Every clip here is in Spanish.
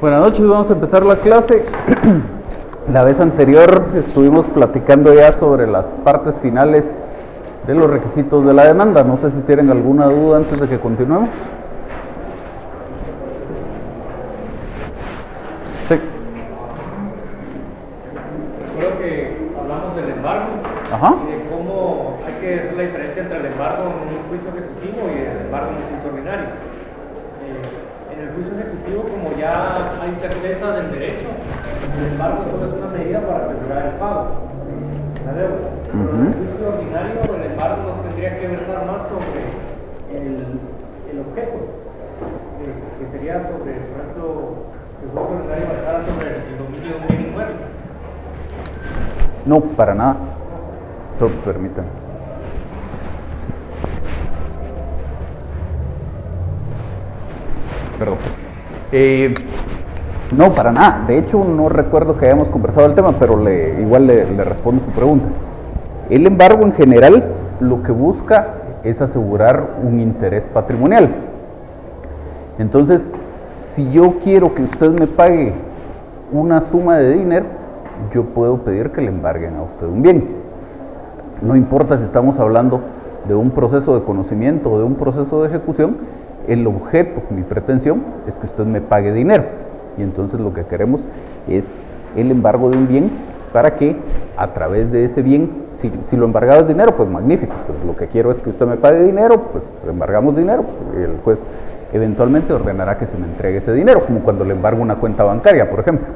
Buenas noches, vamos a empezar la clase. La vez anterior estuvimos platicando ya sobre las partes finales de los requisitos de la demanda. No sé si tienen alguna duda antes de que continuemos. Sí. Creo que hablamos del embargo. Ajá. Y de cómo hay que hacer la diferencia entre el embargo en un juicio ejecutivo y el embargo en un juicio ordinario. En el juicio ejecutivo, como ya hay certeza del derecho, el embargo solo es una medida para asegurar el pago de la deuda. Pero en el juicio ordinario, el embargo no tendría que versar más sobre el objeto, que sería sobre, por ejemplo, el juicio ordinario versara sobre el dominio de un bien inmueble. No, para nada. Solo permítanme. Perdón. No, para nada. De hecho, no recuerdo que hayamos conversado el tema, pero igual le respondo su pregunta. El embargo en general lo que busca es asegurar un interés patrimonial. Entonces, si yo quiero que usted me pague una suma de dinero, yo puedo pedir que le embarguen a usted un bien. No importa si estamos hablando de un proceso de conocimiento o de un proceso de ejecución, el objeto, mi pretensión, es que usted me pague dinero. Y entonces lo que queremos es el embargo de un bien para que a través de ese bien, si lo embargado es dinero, pues magnífico. Pues lo que quiero es que usted me pague dinero, pues embargamos dinero, y el juez eventualmente ordenará que se me entregue ese dinero, como cuando le embargo una cuenta bancaria, por ejemplo.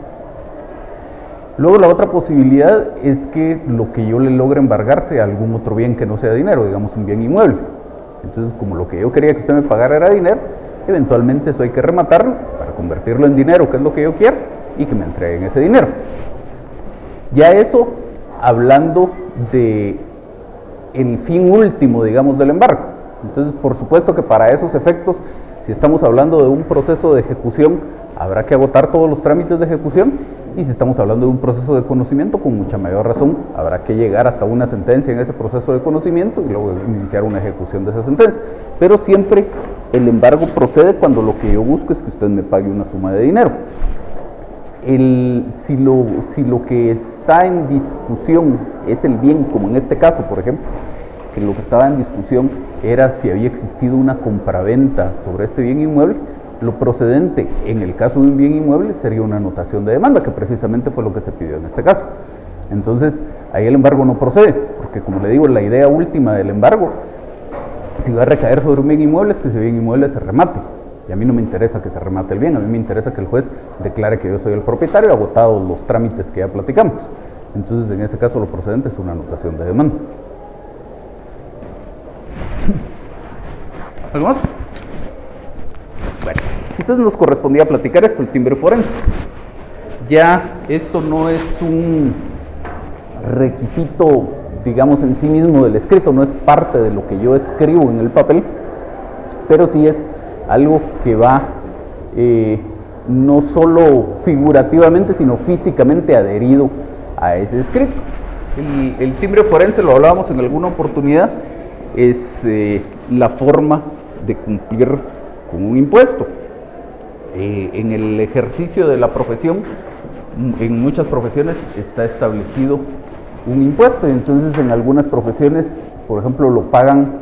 Luego la otra posibilidad es que lo que yo le logre embargar sea algún otro bien que no sea dinero, digamos un bien inmueble. Entonces, como lo que yo quería que usted me pagara era dinero, eventualmente eso hay que rematarlo para convertirlo en dinero, que es lo que yo quiero, y que me entreguen ese dinero. Ya eso, hablando de el fin último, digamos, del embargo. Entonces, por supuesto que para esos efectos, si estamos hablando de un proceso de ejecución, habrá que agotar todos los trámites de ejecución, y si estamos hablando de un proceso de conocimiento, con mucha mayor razón, habrá que llegar hasta una sentencia en ese proceso de conocimiento y luego iniciar una ejecución de esa sentencia. Pero siempre el embargo procede cuando lo que yo busco es que usted me pague una suma de dinero. Si lo que está en discusión es el bien, como en este caso, por ejemplo, que lo que estaba en discusión era si había existido una compraventa sobre este bien inmueble, lo procedente en el caso de un bien inmueble sería una anotación de demanda, que precisamente fue lo que se pidió en este caso. Entonces, ahí el embargo no procede, porque como le digo, la idea última del embargo, si va a recaer sobre un bien inmueble, es que ese bien inmueble se remate. Y a mí no me interesa que se remate el bien, a mí me interesa que el juez declare que yo soy el propietario, agotados los trámites que ya platicamos. Entonces, en ese caso, lo procedente es una anotación de demanda. ¿Algo más? Bueno, entonces nos correspondía platicar esto, el timbre forense. Ya esto no es un requisito, digamos, en sí mismo del escrito, no es parte de lo que yo escribo en el papel, pero sí es algo que va no solo figurativamente, sino físicamente adherido a ese escrito. El timbre forense, lo hablábamos en alguna oportunidad, es la forma de cumplir con un impuesto. En el ejercicio de la profesión, en muchas profesiones está establecido un impuesto, y entonces en algunas profesiones, por ejemplo, lo pagan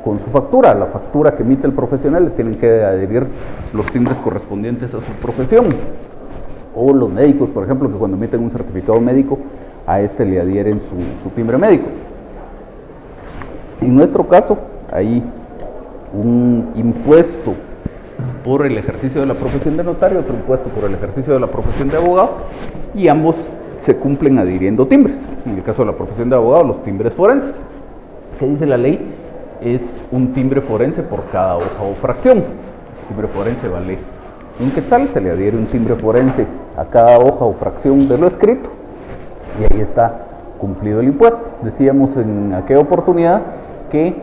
con su factura, la factura que emite el profesional, le tienen que adherir los timbres correspondientes a su profesión. O los médicos, por ejemplo, que cuando emiten un certificado médico, a este le adhieren su timbre médico. En nuestro caso, hay un impuesto por el ejercicio de la profesión de notario, otro impuesto por el ejercicio de la profesión de abogado, y ambos se cumplen adhiriendo timbres. En el caso de la profesión de abogado, los timbres forenses. ¿Qué dice la ley? Es un timbre forense por cada hoja o fracción. El timbre forense vale un quetzal, se le adhiere un timbre forense a cada hoja o fracción de lo escrito, y ahí está cumplido el impuesto. Decíamos en aquella oportunidad que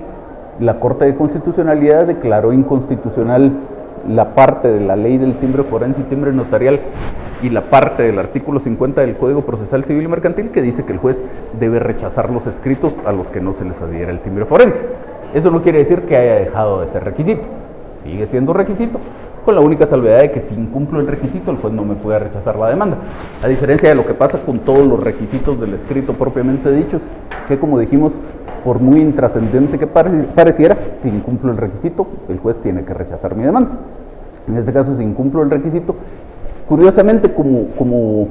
la Corte de Constitucionalidad declaró inconstitucional la parte de la ley del timbre forense y timbre notarial y la parte del artículo 50 del Código Procesal Civil y Mercantil que dice que el juez debe rechazar los escritos a los que no se les adhiera el timbre forense. Eso no quiere decir que haya dejado de ser requisito, sigue siendo requisito, con la única salvedad de que si incumplo el requisito, el juez no me puede rechazar la demanda. A diferencia de lo que pasa con todos los requisitos del escrito propiamente dichos, que como dijimos, por muy intrascendente que pareciera, si incumplo el requisito, el juez tiene que rechazar mi demanda. En este caso, si incumplo el requisito, curiosamente, como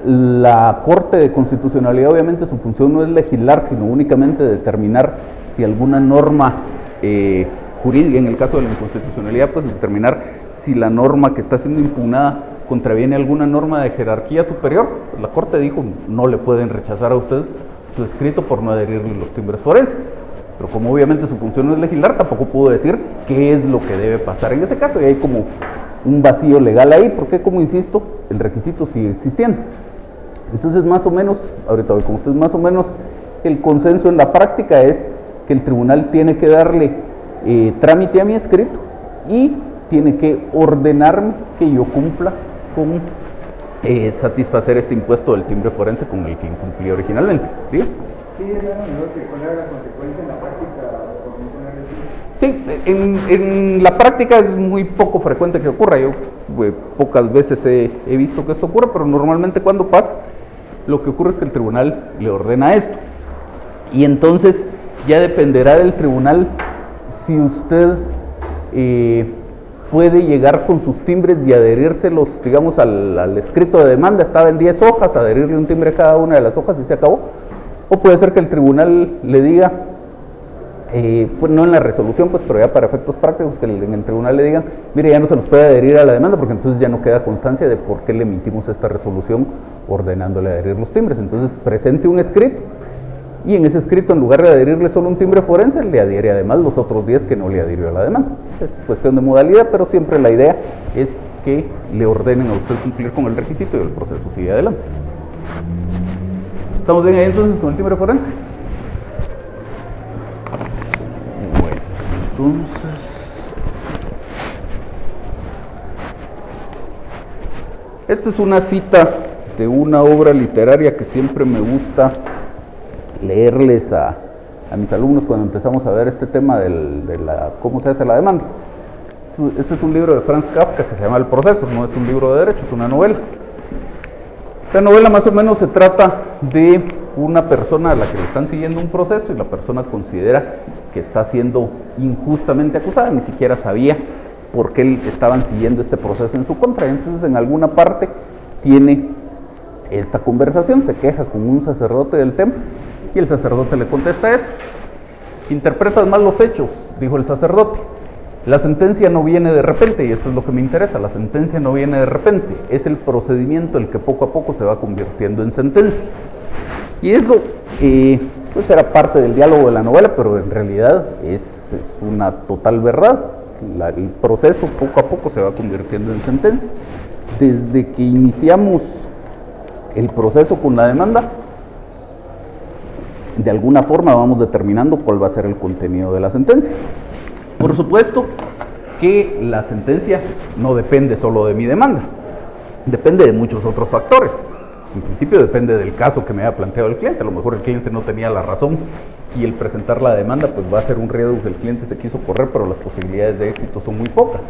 la Corte de Constitucionalidad, obviamente su función no es legislar, sino únicamente determinar si alguna norma jurídica, en el caso de la inconstitucionalidad, pues determinar si la norma que está siendo impugnada contraviene alguna norma de jerarquía superior. Pues la Corte dijo, no le pueden rechazar a usted su escrito por no adherirle los timbres forenses. Pero como obviamente su función no es legislar, tampoco pudo decir qué es lo que debe pasar en ese caso, y hay como un vacío legal ahí, porque como insisto, el requisito sigue existiendo. Entonces, más o menos, ahorita voy con ustedes, más o menos el consenso en la práctica es que el tribunal tiene que darle trámite a mi escrito y tiene que ordenarme que yo cumpla con satisfacer este impuesto del timbre forense con el que incumplí originalmente. ¿Sí? Sí, eso era ¿cuál era la consecuencia en la práctica? Sí, en la práctica es muy poco frecuente que ocurra. Yo pocas veces he visto que esto ocurra, pero normalmente cuando pasa, lo que ocurre es que el tribunal le ordena esto. Y entonces ya dependerá del tribunal si usted puede llegar con sus timbres y adherírselos, digamos, al escrito de demanda. Estaba en 10 hojas, adherirle un timbre a cada una de las hojas y se acabó. O puede ser que el tribunal le diga, pues no en la resolución, pues, pero ya para efectos prácticos, que en el tribunal le digan, mire, ya no se nos puede adherir a la demanda, porque entonces ya no queda constancia de por qué le emitimos esta resolución ordenándole adherir los timbres. Entonces presente un escrito, y en ese escrito, en lugar de adherirle solo un timbre forense, le adhiere además los otros 10 que no le adhirió a la demanda. Es cuestión de modalidad, pero siempre la idea es que le ordenen a usted cumplir con el requisito y el proceso sigue adelante. ¿Estamos bien ahí entonces con el timbre forense? Bueno, entonces, esta es una cita de una obra literaria que siempre me gusta leerles a mis alumnos cuando empezamos a ver este tema de cómo se hace la demanda. Este es un libro de Franz Kafka que se llama El Proceso, no es un libro de derecho, es una novela. Esta novela más o menos se trata de una persona a la que le están siguiendo un proceso y la persona considera que está siendo injustamente acusada, ni siquiera sabía por qué estaban siguiendo este proceso en su contra. Entonces, en alguna parte tiene esta conversación, se queja con un sacerdote del templo y el sacerdote le contesta eso. Interpretas mal los hechos, dijo el sacerdote. La sentencia no viene de repente, y esto es lo que me interesa, la sentencia no viene de repente, es el procedimiento el que poco a poco se va convirtiendo en sentencia. Y eso pues era parte del diálogo de la novela, pero en realidad es una total verdad. El proceso poco a poco se va convirtiendo en sentencia. Desde que iniciamos el proceso con la demanda, de alguna forma vamos determinando cuál va a ser el contenido de la sentencia. Por supuesto que la sentencia no depende solo de mi demanda, depende de muchos otros factores. En principio depende del caso que me haya planteado el cliente. A lo mejor el cliente no tenía la razón y el presentar la demanda pues va a ser un riesgo que el cliente se quiso correr, pero las posibilidades de éxito son muy pocas.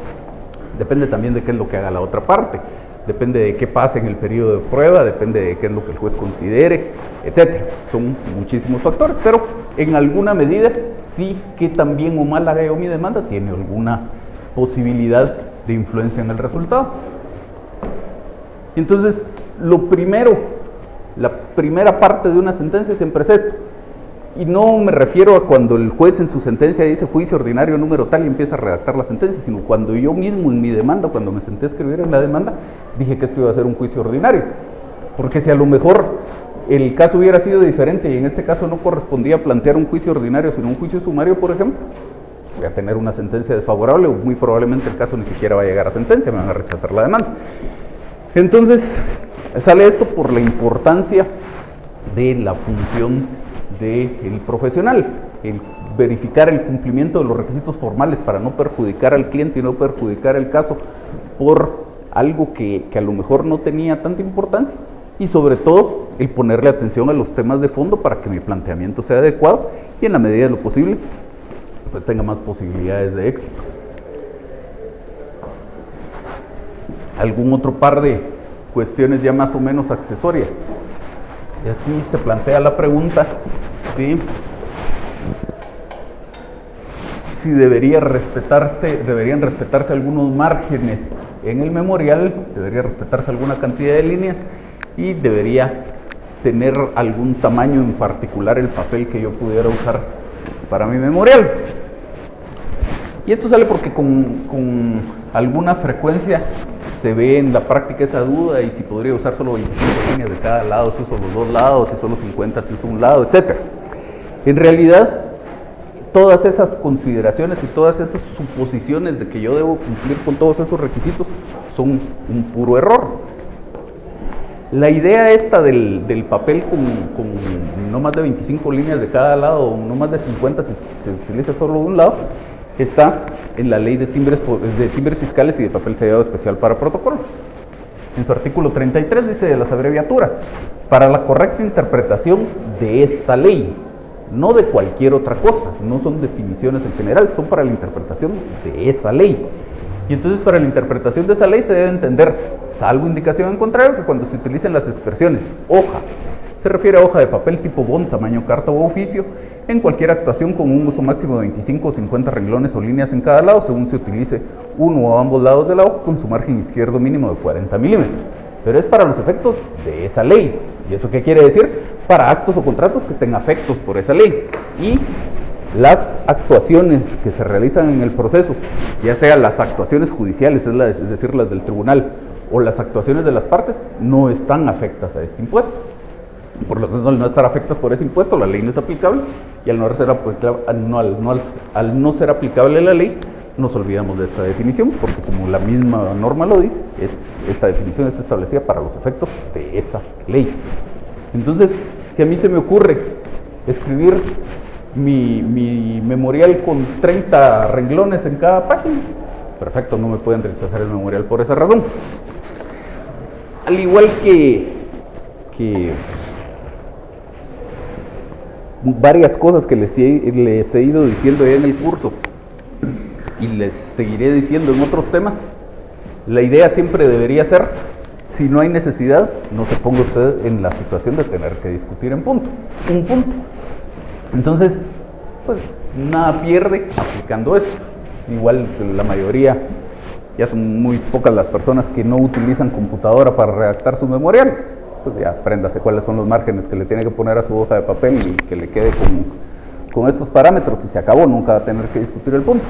Depende también de qué es lo que haga la otra parte, depende de qué pase en el periodo de prueba, depende de qué es lo que el juez considere, etcétera. Son muchísimos factores, pero en alguna medida sí, que tan bien o mal haga yo mi demanda tiene alguna posibilidad de influencia en el resultado. Entonces, lo primero, la primera parte de una sentencia siempre es esto. Y no me refiero a cuando el juez en su sentencia dice juicio ordinario número tal y empieza a redactar la sentencia, sino cuando yo mismo en mi demanda, cuando me senté a escribir en la demanda, dije que esto iba a ser un juicio ordinario. Porque si a lo mejor el caso hubiera sido diferente y en este caso no correspondía plantear un juicio ordinario, sino un juicio sumario, por ejemplo, voy a tener una sentencia desfavorable o muy probablemente el caso ni siquiera va a llegar a sentencia, me van a rechazar la demanda. Entonces, sale esto por la importancia de la función del profesional, el verificar el cumplimiento de los requisitos formales para no perjudicar al cliente y no perjudicar el caso por algo que a lo mejor no tenía tanta importancia, y sobre todo el ponerle atención a los temas de fondo para que mi planteamiento sea adecuado y en la medida de lo posible pues tenga más posibilidades de éxito. algún otro par de cuestiones ya más o menos accesorias. Y aquí se plantea la pregunta, ¿sí?, si deberían respetarse algunos márgenes en el memorial, debería respetarse alguna cantidad de líneas y debería tener algún tamaño en particular el papel que yo pudiera usar para mi memorial. Y esto sale porque con alguna frecuencia se ve en la práctica esa duda, y si podría usar solo 25 líneas de cada lado, si uso los dos lados, si solo 50, si uso un lado, etc. En realidad, todas esas consideraciones y todas esas suposiciones de que yo debo cumplir con todos esos requisitos son un puro error. La idea esta del papel con no más de 25 líneas de cada lado, o no más de 50 si se utiliza solo de un lado, está en la ley de timbres fiscales y de papel sellado especial para protocolos. En su artículo 33 dice de las abreviaturas: para la correcta interpretación de esta ley, no de cualquier otra cosa, no son definiciones en general, son para la interpretación de esa ley. Y entonces para la interpretación de esa ley se debe entender, salvo indicación en contrario, que cuando se utilicen las expresiones hoja, se refiere a hoja de papel tipo bond, tamaño carta o oficio, en cualquier actuación con un uso máximo de 25 o 50 renglones o líneas en cada lado, según se utilice uno o ambos lados de la hoja, con su margen izquierdo mínimo de 40 milímetros. Pero es para los efectos de esa ley. ¿Y eso qué quiere decir? Para actos o contratos que estén afectos por esa ley. Y las actuaciones que se realizan en el proceso, ya sean las actuaciones judiciales, es decir, las del tribunal, o las actuaciones de las partes, no están afectas a este impuesto. Por lo tanto, al no estar afectas por ese impuesto, la ley no es aplicable, y al no ser aplicable la ley, nos olvidamos de esta definición, porque como la misma norma lo dice, esta definición está establecida para los efectos de esa ley. Entonces, si a mí se me ocurre escribir mi memorial con 30 renglones en cada página, perfecto, no me pueden rechazar el memorial por esa razón. Al igual que varias cosas que les he ido diciendo ya en el curso, y les seguiré diciendo en otros temas, la idea siempre debería ser: si no hay necesidad, no se ponga usted en la situación de tener que discutir un punto. Entonces, pues nada pierde aplicando eso. Igual la mayoría, ya son muy pocas las personas que no utilizan computadora para redactar sus memoriales. Pues ya apréndase cuáles son los márgenes que le tiene que poner a su hoja de papel y que le quede con estos parámetros, y se acabó, nunca va a tener que discutir el punto.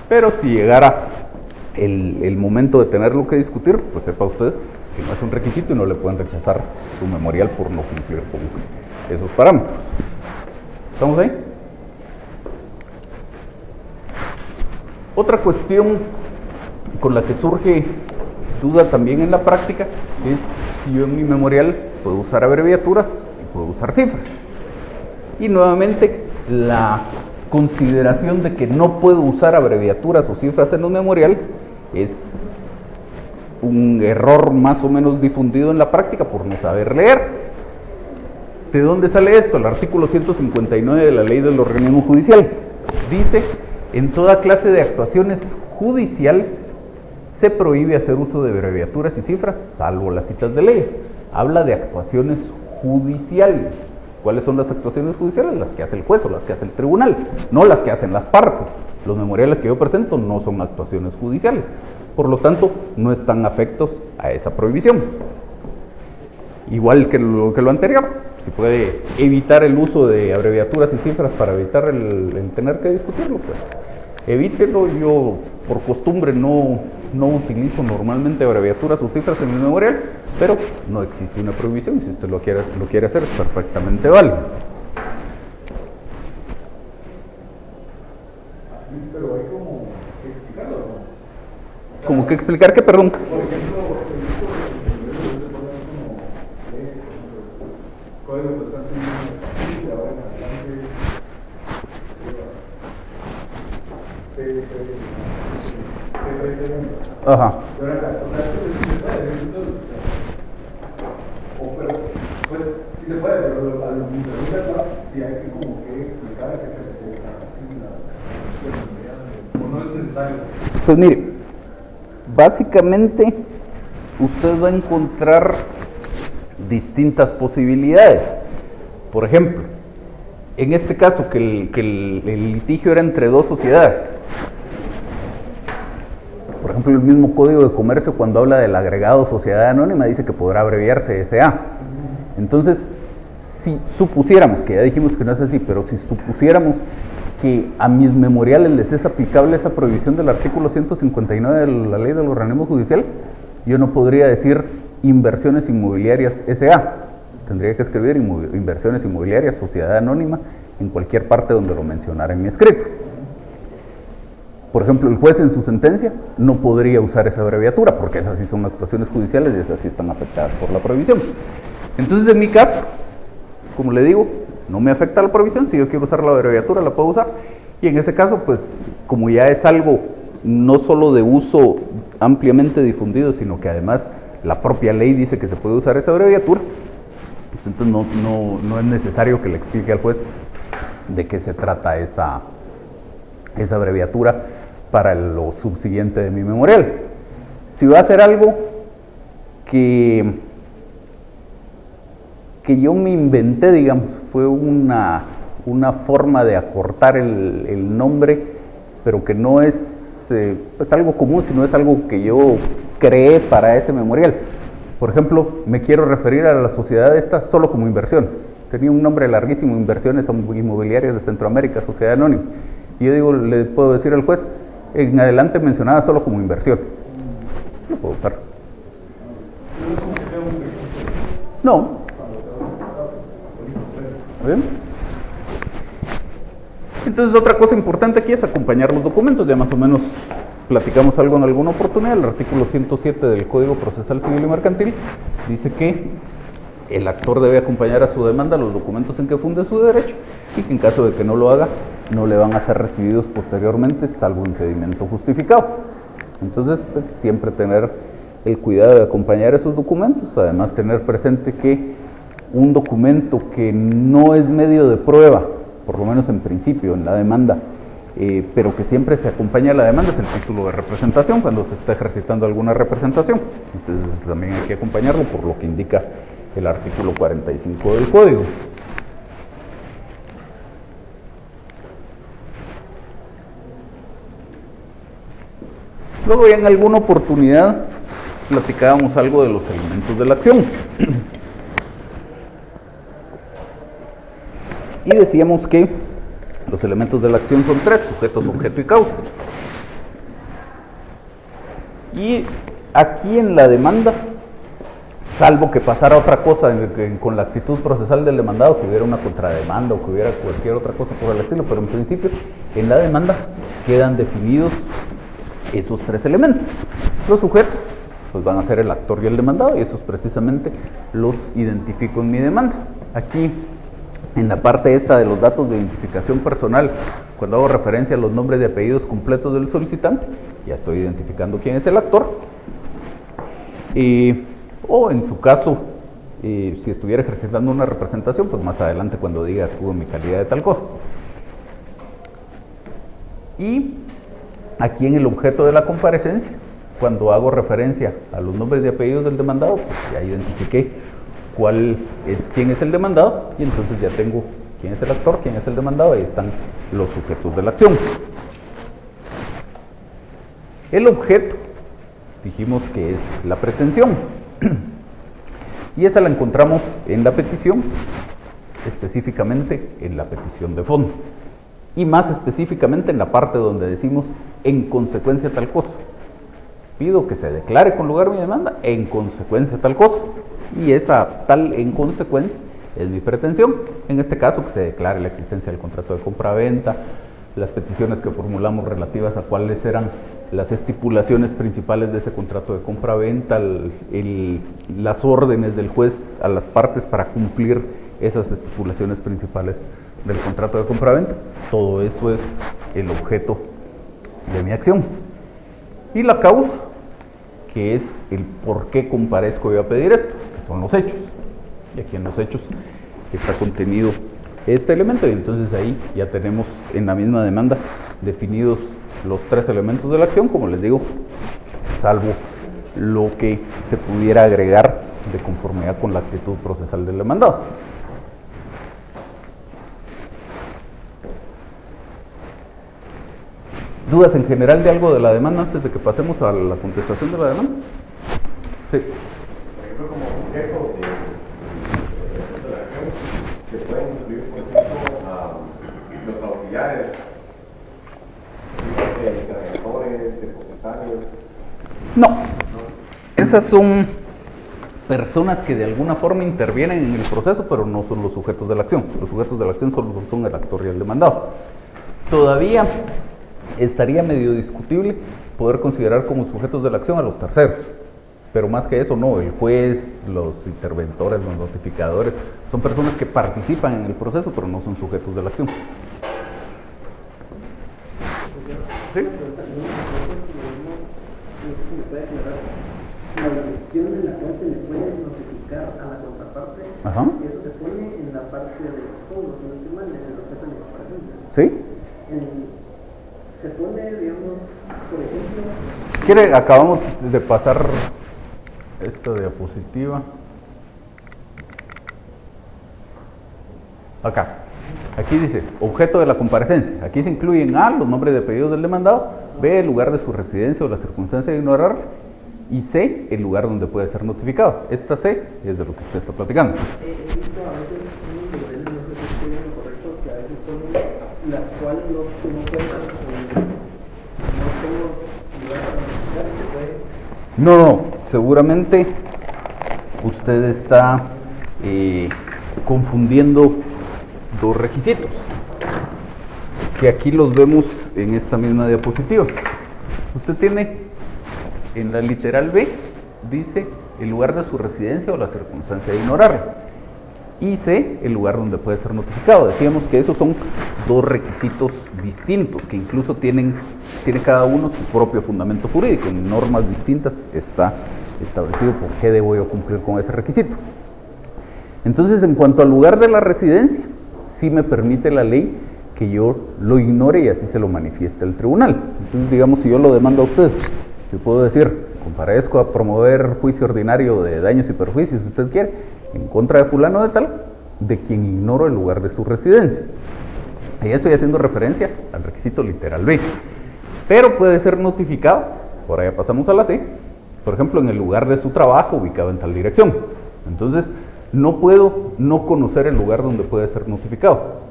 Pero si llegara el momento de tenerlo que discutir, pues sepa usted que no es un requisito y no le pueden rechazar su memorial por no cumplir con esos parámetros. ¿Estamos ahí? Otra cuestión con la que surge duda también en la práctica es si yo en mi memorial puedo usar abreviaturas y puedo usar cifras. Y nuevamente la consideración de que no puedo usar abreviaturas o cifras en los memoriales es un error más o menos difundido en la práctica por no saber leer. ¿De dónde sale esto? El artículo 159 de la Ley del Organismo Judicial dice: en toda clase de actuaciones judiciales se prohíbe hacer uso de abreviaturas y cifras, salvo las citas de leyes. Habla de actuaciones judiciales. ¿Cuáles son las actuaciones judiciales? Las que hace el juez o las que hace el tribunal, no las que hacen las partes. Los memoriales que yo presento no son actuaciones judiciales, por lo tanto no están afectos a esa prohibición. Igual que lo anterior, se puede evitar el uso de abreviaturas y cifras para evitar el tener que discutirlo, pues evítelo. Yo por costumbre no utilizo normalmente abreviaturas o cifras en mi memorial, pero no existe una prohibición. Si usted lo quiere hacer, es perfectamente válido. Pero hay como que explicarlo, ¿no? ¿Cómo que explicar qué, perdón? Por ejemplo, código postal y ahora en adelante Ajá. Pues sí se puede, pero a lo que sí hay que como que explicar a qué se refiere o no es necesario. Pues mire, básicamente usted va a encontrar distintas posibilidades. Por ejemplo, en este caso que el litigio era entre dos sociedades. Por ejemplo, el mismo Código de Comercio, cuando habla del agregado sociedad anónima, dice que podrá abreviarse SA. Entonces, si supusiéramos, que ya dijimos que no es así, pero si supusiéramos que a mis memoriales les es aplicable esa prohibición del artículo 159 de la Ley del Organismo Judicial, yo no podría decir inversiones inmobiliarias SA. Tendría que escribir inversiones inmobiliarias, sociedad anónima, en cualquier parte donde lo mencionara en mi escrito. Por ejemplo, el juez en su sentencia no podría usar esa abreviatura, porque esas sí son actuaciones judiciales y esas sí están afectadas por la prohibición. Entonces, en mi caso, como le digo, no me afecta la prohibición. Si yo quiero usar la abreviatura, la puedo usar. Y en ese caso, pues, como ya es algo no solo de uso ampliamente difundido, sino que además la propia ley dice que se puede usar esa abreviatura, pues entonces no es necesario que le explique al juez de qué se trata esa abreviatura para lo subsiguiente de mi memorial. Si va a hacer algo que yo me inventé, digamos, fue una forma de acortar el nombre, pero que no es pues algo común, sino es algo que yo creé para ese memorial. Por ejemplo, me quiero referir a la sociedad esta solo como inversiones. Tenía un nombre larguísimo, Inversiones Inmobiliarias de Centroamérica, Sociedad Anónima. Y yo digo, le puedo decir al juez, en adelante mencionada solo como inversiones. No puedo usar. No. ¿Bien? Entonces, otra cosa importante aquí es acompañar los documentos. Ya más o menos platicamos algo en alguna oportunidad. El artículo 107 del Código Procesal Civil y Mercantil dice que el actor debe acompañar a su demanda los documentos en que funde su derecho y que en caso de que no lo haga, no le van a ser recibidos posteriormente, salvo impedimento justificado. Entonces, pues siempre tener el cuidado de acompañar esos documentos, además tener presente que un documento que no es medio de prueba, por lo menos en principio, en la demanda, pero que siempre se acompaña a la demanda, es el título de representación, cuando se está ejercitando alguna representación. Entonces también hay que acompañarlo por lo que indica el artículo 45 del Código. Luego ya en alguna oportunidad platicábamos algo de los elementos de la acción. Y decíamos que los elementos de la acción son tres: sujetos, objeto y causa. Y aquí en la demanda, salvo que pasara otra cosa con la actitud procesal del demandado, que hubiera una contrademanda o que hubiera cualquier otra cosa por el estilo, pero en principio en la demanda quedan definidos esos tres elementos. Los sujetos pues van a ser el actor y el demandado, y esos precisamente los identifico en mi demanda. Aquí en la parte esta de los datos de identificación personal, cuando hago referencia a los nombres y apellidos completos del solicitante, ya estoy identificando quién es el actor. O en su caso, si estuviera ejercitando una representación, pues más adelante cuando diga actúo en mi calidad de tal cosa. Y aquí en el objeto de la comparecencia, cuando hago referencia a los nombres y apellidos del demandado, pues ya identifiqué quién es el demandado, y entonces ya tengo quién es el actor, quién es el demandado, ahí están los sujetos de la acción. El objeto, dijimos que es la pretensión, y esa la encontramos en la petición, específicamente en la petición de fondo, y más específicamente en la parte donde decimos en consecuencia tal cosa. Pido que se declare con lugar mi demanda en consecuencia tal cosa, y esa tal en consecuencia es mi pretensión. En este caso, que se declare la existencia del contrato de compra-venta, las peticiones que formulamos relativas a cuáles eran las estipulaciones principales de ese contrato de compra-venta, las órdenes del juez a las partes para cumplir esas estipulaciones principales del contrato de compra-venta. Todo eso es el objeto de mi acción. Y la causa, que es el por qué comparezco yo a pedir esto, que son los hechos. Y aquí en los hechos está contenido este elemento, y entonces ahí ya tenemos en la misma demanda definidos los tres elementos de la acción, como les digo, salvo lo que se pudiera agregar de conformidad con la actitud procesal del demandado. ¿Dudas en general de algo de la demanda antes de que pasemos a la contestación de la demanda? Sí. Por ejemplo, como objeto de la acción, se pueden incluir, por ejemplo, los auxiliares, cargadores, depositarios. No. Esas son personas que de alguna forma intervienen en el proceso, pero no son los sujetos de la acción. Los sujetos de la acción son el actor y el demandado. Todavía estaría medio discutible poder considerar como sujetos de la acción a los terceros, pero más que eso no, el juez, los interventores, los notificadores, son personas que participan en el proceso, pero no son sujetos de la acción. ¿Sí? La dirección de la cual se le puede notificar a la contraparte, Ajá. eso se pone en la parte de los fondos, no estoy mal, en el objeto de la comparación. ¿Sí? Se pone, digamos, por ejemplo... ¿Quiere? Acabamos de pasar esta diapositiva. Acá. Aquí dice, objeto de la comparecencia. Aquí se incluyen A, los nombres de apellidos del demandado, B, el lugar de su residencia o la circunstancia de ignorar, y C, el lugar donde puede ser notificado. Esta C es de lo que usted está platicando. He visto a veces unos niveles, no sé si estoy bien correctos, que a veces ponen la cual no cuentan no tengo lugar para notificar, se puede... No, seguramente usted está confundiendo dos requisitos, que aquí los vemos en esta misma diapositiva. Usted tiene en la literal B, dice el lugar de su residencia o la circunstancia de ignorarlo, y C, el lugar donde puede ser notificado. Decíamos que esos son dos requisitos distintos, que incluso tiene cada uno su propio fundamento jurídico. En normas distintas está establecido por qué debo yo cumplir con ese requisito. Entonces, en cuanto al lugar de la residencia, sí me permite la ley que yo lo ignore y así se lo manifieste el tribunal. Entonces, digamos, si yo lo demando a usted, yo puedo decir, comparezco a promover juicio ordinario de daños y perjuicios, si usted quiere, en contra de fulano de tal, de quien ignoro el lugar de su residencia. Ahí estoy haciendo referencia al requisito literal B. Pero puede ser notificado, por allá pasamos a la C, por ejemplo, en el lugar de su trabajo ubicado en tal dirección. Entonces, no puedo no conocer el lugar donde puede ser notificado,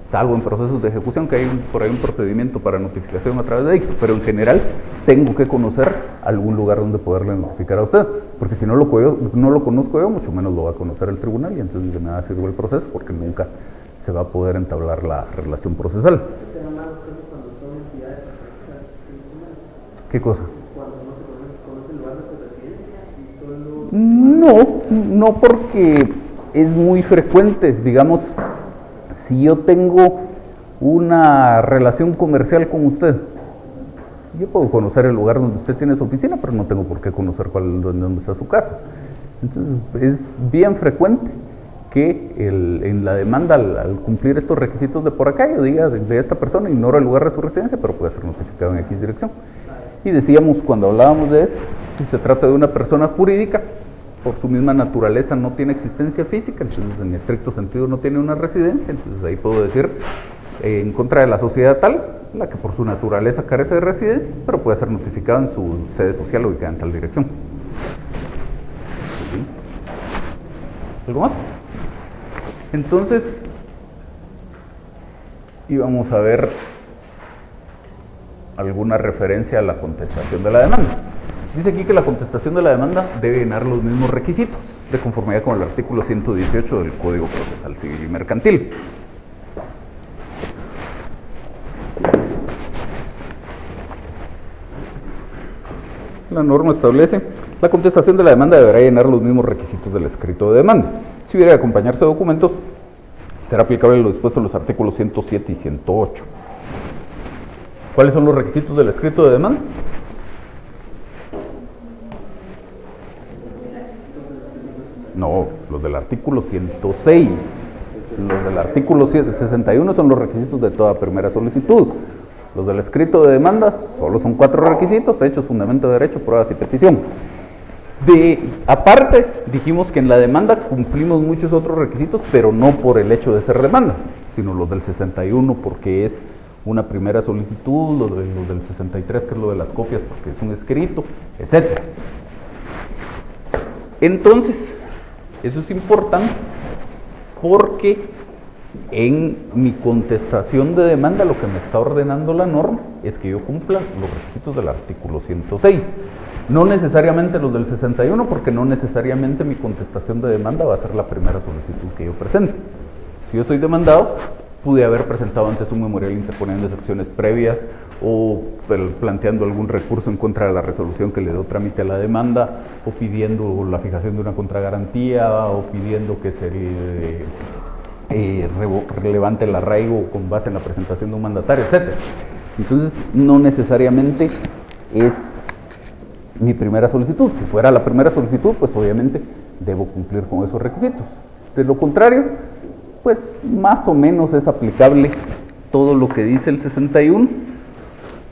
salvo en procesos de ejecución, que hay por ahí un procedimiento para notificación a través de dicto, pero en general tengo que conocer algún lugar donde poderle notificar a usted, porque si no lo conozco yo, mucho menos lo va a conocer el tribunal, y entonces de nada sirve el proceso, porque nunca se va a poder entablar la relación procesal. ¿Será más casos cuando son entidades tribunales? ¿Qué cosa? Cuando no se conoce el lugar de su residencia y solo... No porque es muy frecuente, digamos, si yo tengo una relación comercial con usted, yo puedo conocer el lugar donde usted tiene su oficina, pero no tengo por qué conocer dónde está su casa. Entonces, es bien frecuente que en la demanda, al cumplir estos requisitos de por acá, yo diga de esta persona, ignoro el lugar de su residencia, pero puede ser notificado en X dirección. Y decíamos, cuando hablábamos de eso, si se trata de una persona jurídica, por su misma naturaleza no tiene existencia física, entonces en estricto sentido no tiene una residencia, entonces ahí puedo decir en contra de la sociedad tal, la que por su naturaleza carece de residencia, pero puede ser notificada en su sede social ubicada en tal dirección. ¿Sí? ¿Algo más? Entonces, íbamos a ver alguna referencia a la contestación de la demanda. Dice aquí que la contestación de la demanda debe llenar los mismos requisitos, de conformidad con el artículo 118 del Código Procesal Civil y Mercantil. La norma establece, la contestación de la demanda deberá llenar los mismos requisitos del escrito de demanda. Si hubiera de acompañarse de documentos, será aplicable lo dispuesto en los artículos 107 y 108. ¿Cuáles son los requisitos del escrito de demanda? No, los del artículo 106. Los del artículo 61 son los requisitos de toda primera solicitud. Los del escrito de demanda solo son 4 requisitos: hechos, fundamento de derecho, pruebas y petición. Aparte, dijimos que en la demanda cumplimos muchos otros requisitos, pero no por el hecho de ser demanda, sino los del 61 porque es una primera solicitud, los del 63 que es lo de las copias porque es un escrito, etc. Entonces, eso es importante porque en mi contestación de demanda lo que me está ordenando la norma es que yo cumpla los requisitos del artículo 106. No necesariamente los del 61, porque no necesariamente mi contestación de demanda va a ser la primera solicitud que yo presente. Si yo soy demandado, pude haber presentado antes un memorial interponiendo excepciones previas o planteando algún recurso en contra de la resolución que le dio trámite a la demanda, o pidiendo la fijación de una contragarantía, o pidiendo que se relevante el arraigo con base en la presentación de un mandatario, etc. Entonces, no necesariamente es mi primera solicitud. Si fuera la primera solicitud, pues obviamente debo cumplir con esos requisitos. De lo contrario, pues más o menos es aplicable todo lo que dice el 61,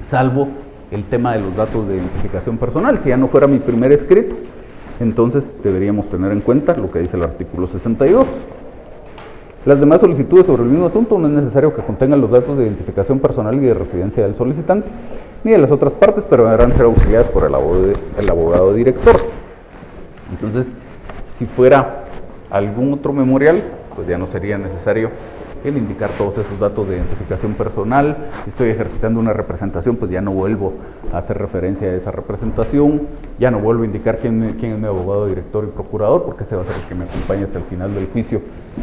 salvo el tema de los datos de identificación personal. Si ya no fuera mi primer escrito, entonces deberíamos tener en cuenta lo que dice el artículo 62. Las demás solicitudes sobre el mismo asunto no es necesario que contengan los datos de identificación personal y de residencia del solicitante, ni de las otras partes, pero deberán ser auxiliadas por el abogado director. Entonces, si fuera algún otro memorial, pues ya no sería necesario el indicar todos esos datos de identificación personal. Si estoy ejercitando una representación, pues ya no vuelvo a hacer referencia a esa representación, ya no vuelvo a indicar quién es mi abogado, director y procurador, porque ese va a ser el que me acompañe hasta el final del juicio,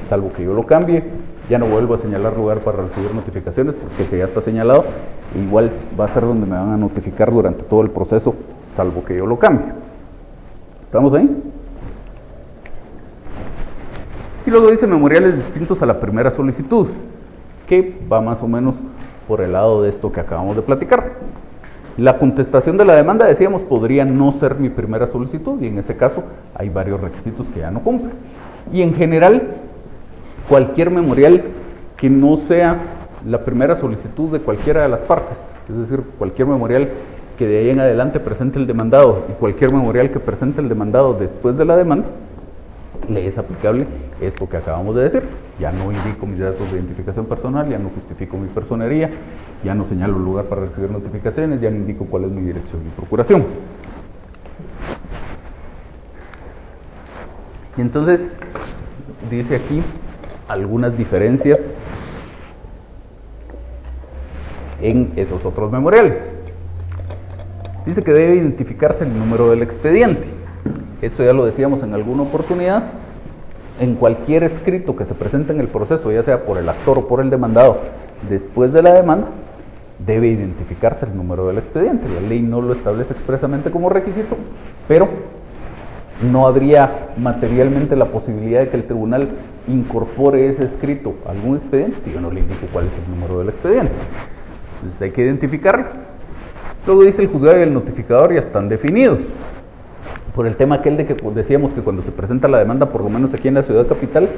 salvo que yo lo cambie. Ya no vuelvo a señalar lugar para recibir notificaciones, porque si ya está señalado, igual va a ser donde me van a notificar durante todo el proceso, salvo que yo lo cambie. ¿Estamos ahí? Y luego dice memoriales distintos a la primera solicitud, que va más o menos por el lado de esto que acabamos de platicar. La contestación de la demanda, decíamos, podría no ser mi primera solicitud, y en ese caso hay varios requisitos que ya no cumplen. Y en general, cualquier memorial que no sea la primera solicitud de cualquiera de las partes, es decir, cualquier memorial que de ahí en adelante presente el demandado y cualquier memorial que presente el demandado después de la demanda, le es aplicable esto que acabamos de decir. Ya no indico mis datos de identificación personal, ya no justifico mi personería, ya no señalo el lugar para recibir notificaciones, ya no indico cuál es mi dirección y procuración. Y entonces dice aquí algunas diferencias en esos otros memoriales. Dice que debe identificarse el número del expediente. Esto ya lo decíamos en alguna oportunidad. En cualquier escrito que se presente en el proceso, ya sea por el actor o por el demandado, después de la demanda, debe identificarse el número del expediente. La ley no lo establece expresamente como requisito, pero no habría materialmente la posibilidad de que el tribunal incorpore ese escrito a algún expediente si yo no le indico cuál es el número del expediente. Entonces hay que identificarlo. Luego dice el juzgado y el notificador ya están definidos. Por el tema aquel de que decíamos que cuando se presenta la demanda, por lo menos aquí en la ciudad capital,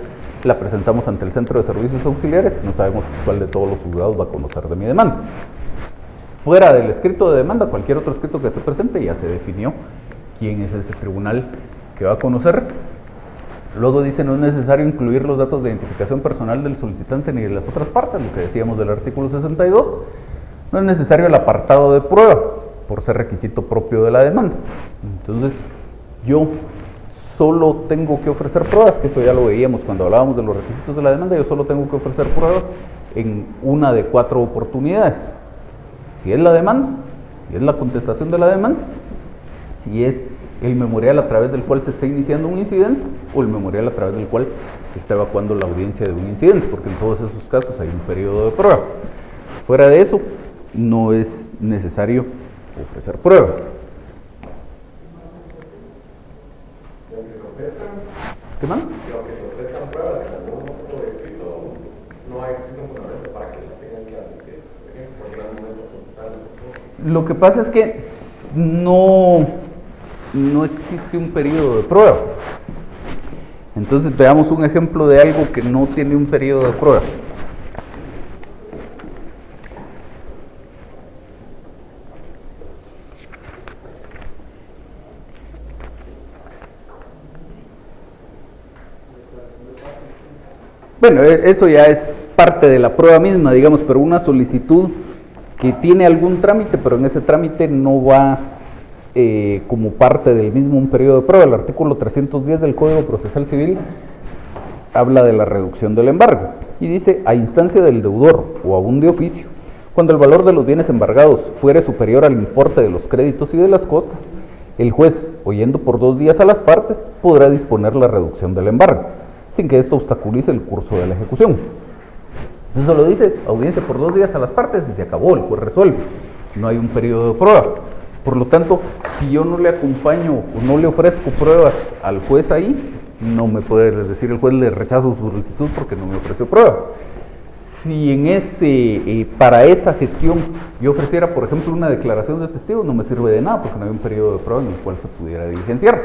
la presentamos ante el Centro de Servicios Auxiliares, no sabemos cuál de todos los juzgados va a conocer de mi demanda. Fuera del escrito de demanda, cualquier otro escrito que se presente, ya se definió quién es ese tribunal que va a conocer. Luego dice, no es necesario incluir los datos de identificación personal del solicitante ni de las otras partes, lo que decíamos del artículo 62. No es necesario el apartado de prueba, por ser requisito propio de la demanda. Entonces, yo solo tengo que ofrecer pruebas, que eso ya lo veíamos cuando hablábamos de los requisitos de la demanda. Yo solo tengo que ofrecer pruebas en una de 4 oportunidades. Si es la demanda, si es la contestación de la demanda, si es el memorial a través del cual se está iniciando un incidente, o el memorial a través del cual se está evacuando la audiencia de un incidente, porque en todos esos casos hay un periodo de prueba. Fuera de eso, no es necesario ofrecer pruebas. ¿Qué más? Que aunque se ofrezcan pruebas en algún otro escrito, no existe un fundamento para que las tengan que admitir. Por ejemplo, porque en algún momento consultar. Lo que pasa es que no existe un periodo de prueba. Entonces veamos un ejemplo de algo que no tiene un periodo de prueba. Bueno, eso ya es parte de la prueba misma, digamos, pero una solicitud que tiene algún trámite, pero en ese trámite no va como parte del mismo un periodo de prueba. El artículo 310 del Código Procesal Civil habla de la reducción del embargo y dice: a instancia del deudor o aún de oficio, cuando el valor de los bienes embargados fuere superior al importe de los créditos y de las costas, el juez, oyendo por 2 días a las partes, podrá disponer la reducción del embargo, sin que esto obstaculice el curso de la ejecución. Entonces solo dice audiencia por 2 días a las partes y se acabó, el juez resuelve. No hay un periodo de prueba. Por lo tanto, si yo no le acompaño o no le ofrezco pruebas al juez ahí, no me puede decir el juez: le rechazo su solicitud porque no me ofreció pruebas. Si en para esa gestión yo ofreciera, por ejemplo, una declaración de testigos, no me sirve de nada porque no hay un periodo de prueba en el cual se pudiera diligenciar.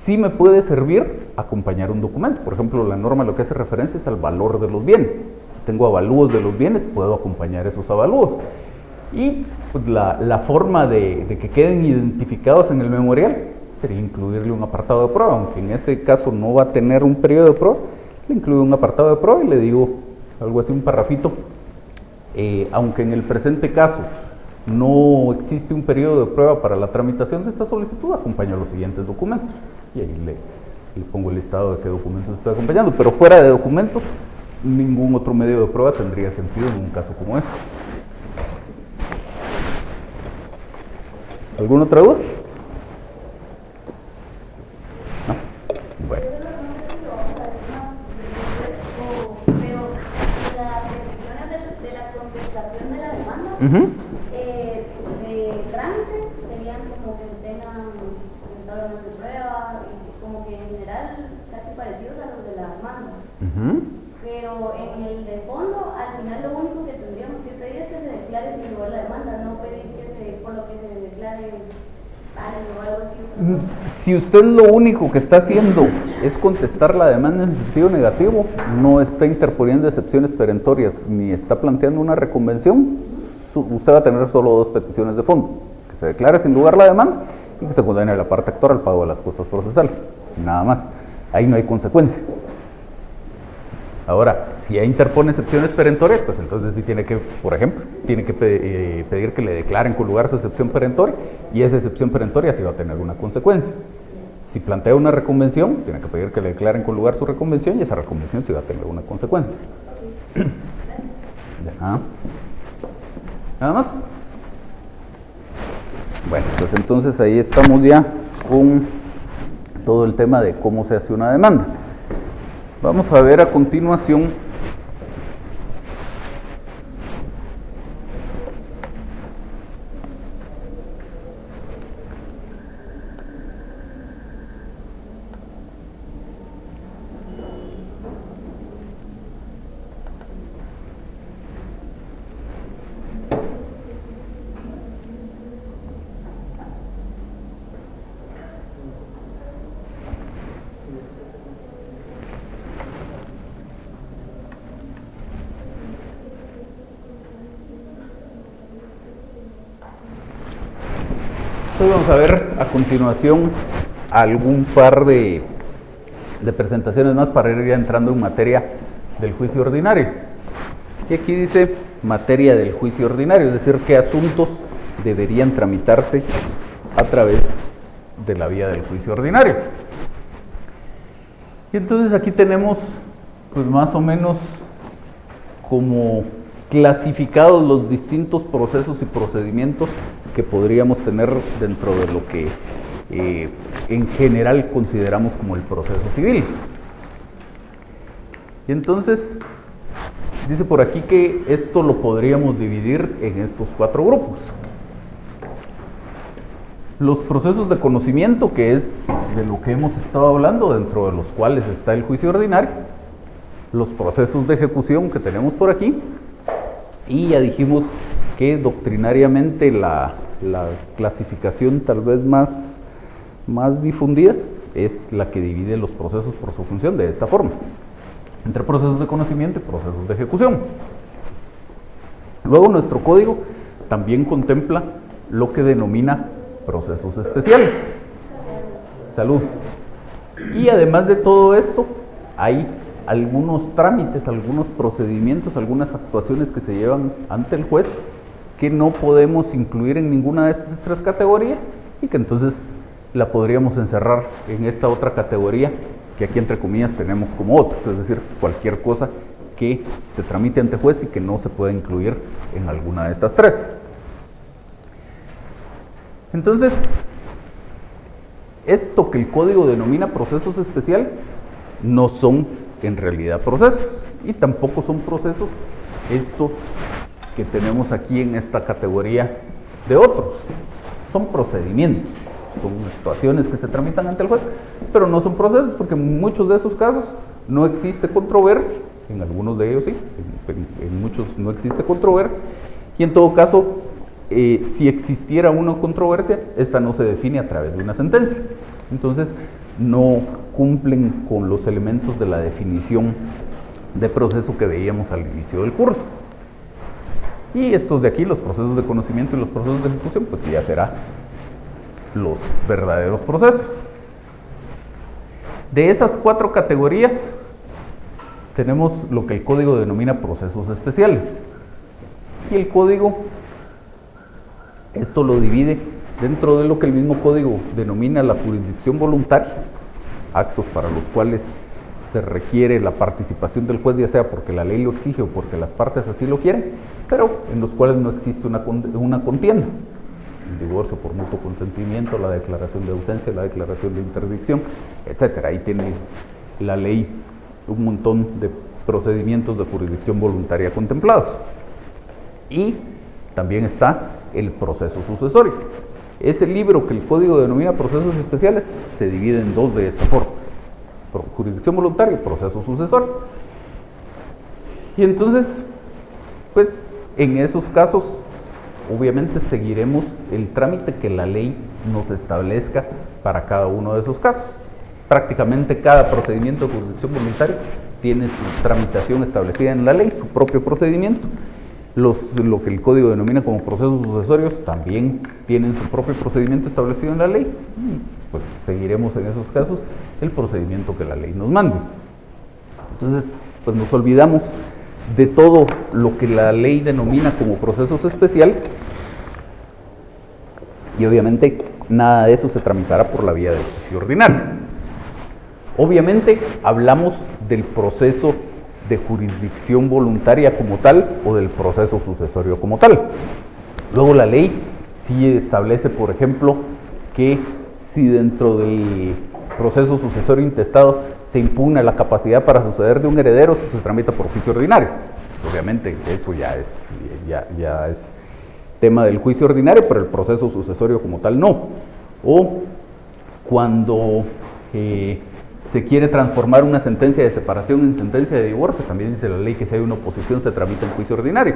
Sí me puede servir acompañar un documento. Por ejemplo, la norma lo que hace referencia es al valor de los bienes. Si tengo avalúos de los bienes, puedo acompañar esos avalúos. Y pues, la forma de que queden identificados en el memorial sería incluirle un apartado de prueba, aunque en ese caso no va a tener un periodo de prueba, le incluyo un apartado de prueba y le digo algo así, un parrafito: aunque en el presente caso no existe un periodo de prueba para la tramitación de esta solicitud, acompaño los siguientes documentos. Y ahí le pongo el listado de qué documentos estoy acompañando, pero fuera de documentos, ningún otro medio de prueba tendría sentido en un caso como este. ¿Alguna otra duda? ¿No? Bueno. Trámites serían como que tengan tablas de prueba y como que en general casi parecidos a los de la demanda. Pero en el de fondo, al final lo único que tendríamos que pedir es que se declare sin lugar la demanda, no pedir que por lo que se declare o algo así. Si usted lo único que está haciendo es contestar la demanda en sentido negativo, no está interponiendo excepciones perentorias ni está planteando una reconvención, usted va a tener solo 2 peticiones de fondo: que se declare sin lugar la demanda y que se condene a la parte actora al pago de las costas procesales. Nada más. Ahí no hay consecuencia. Ahora, si ya interpone excepciones perentorias, pues entonces sí tiene que, por ejemplo, tiene que pedir que le declaren con lugar su excepción perentoria, y esa excepción perentoria sí va a tener una consecuencia. Si plantea una reconvención, tiene que pedir que le declaren con lugar su reconvención, y esa reconvención sí va a tener una consecuencia. ¿Nada más? Bueno, pues entonces ahí estamos ya con todo el tema de cómo se hace una demanda. Vamos a ver a continuación vamos a ver a continuación algún par de presentaciones más para ir ya entrando en materia del juicio ordinario. Y aquí dice materia del juicio ordinario, es decir, qué asuntos deberían tramitarse a través de la vía del juicio ordinario. Y entonces aquí tenemos pues más o menos como clasificados los distintos procesos y procedimientos que podríamos tener dentro de lo que en general consideramos como el proceso civil. Y entonces dice por aquí que esto lo podríamos dividir en estos 4 grupos. Los procesos de conocimiento, que es de lo que hemos estado hablando, dentro de los cuales está el juicio ordinario. Los procesos de ejecución que tenemos por aquí. Y ya dijimos que doctrinariamente la clasificación tal vez más difundida es la que divide los procesos por su función de esta forma: entre procesos de conocimiento y procesos de ejecución. Luego nuestro código también contempla lo que denomina procesos especiales. Salud. Y además de todo esto, hay algunos trámites, algunos procedimientos, algunas actuaciones que se llevan ante el juez que no podemos incluir en ninguna de estas tres categorías y que entonces la podríamos encerrar en esta otra categoría que aquí entre comillas tenemos como otros, es decir, cualquier cosa que se tramite ante juez y que no se pueda incluir en alguna de estas tres. Entonces, esto que el código denomina procesos especiales no son en realidad procesos y tampoco son procesos esto que tenemos aquí en esta categoría de otros, son procedimientos, son actuaciones que se tramitan ante el juez, pero no son procesos porque en muchos de esos casos no existe controversia, en algunos de ellos sí, en muchos no existe controversia y en todo caso si existiera una controversia, esta no se define a través de una sentencia. Entonces, no cumplen con los elementos de la definición de proceso que veíamos al inicio del curso. Y estos de aquí, los procesos de conocimiento y los procesos de ejecución, pues ya serán los verdaderos procesos. De esas cuatro categorías, tenemos lo que el código denomina procesos especiales. Y el código esto lo divide dentro de lo que el mismo código denomina la jurisdicción voluntaria, actos para los cuales se requiere la participación del juez, ya sea porque la ley lo exige o porque las partes así lo quieren, pero en los cuales no existe una contienda. El divorcio por mutuo consentimiento, la declaración de ausencia, la declaración de interdicción, etcétera. Ahí tiene la ley un montón de procedimientos de jurisdicción voluntaria contemplados. Y también está el proceso sucesorio. Ese libro que el código denomina procesos especiales se divide en dos de esta forma: jurisdicción voluntaria y proceso sucesorio. Y entonces, pues en esos casos, obviamente seguiremos el trámite que la ley nos establezca para cada uno de esos casos. Prácticamente cada procedimiento de jurisdicción voluntaria tiene su tramitación establecida en la ley, su propio procedimiento. Lo que el código denomina como procesos sucesorios también tienen su propio procedimiento establecido en la ley y pues seguiremos en esos casos el procedimiento que la ley nos mande. Entonces, pues nos olvidamos de todo lo que la ley denomina como procesos especiales y obviamente nada de eso se tramitará por la vía del juicio ordinario. Obviamente hablamos del proceso de jurisdicción voluntaria como tal o del proceso sucesorio como tal. Luego la ley sí establece, por ejemplo, que si dentro del proceso sucesorio intestado se impugna la capacidad para suceder de un heredero, se tramita por juicio ordinario. Obviamente eso ya es tema del juicio ordinario, pero el proceso sucesorio como tal no. O cuando se quiere transformar una sentencia de separación en sentencia de divorcio, también dice la ley que si hay una oposición se tramita en juicio ordinario.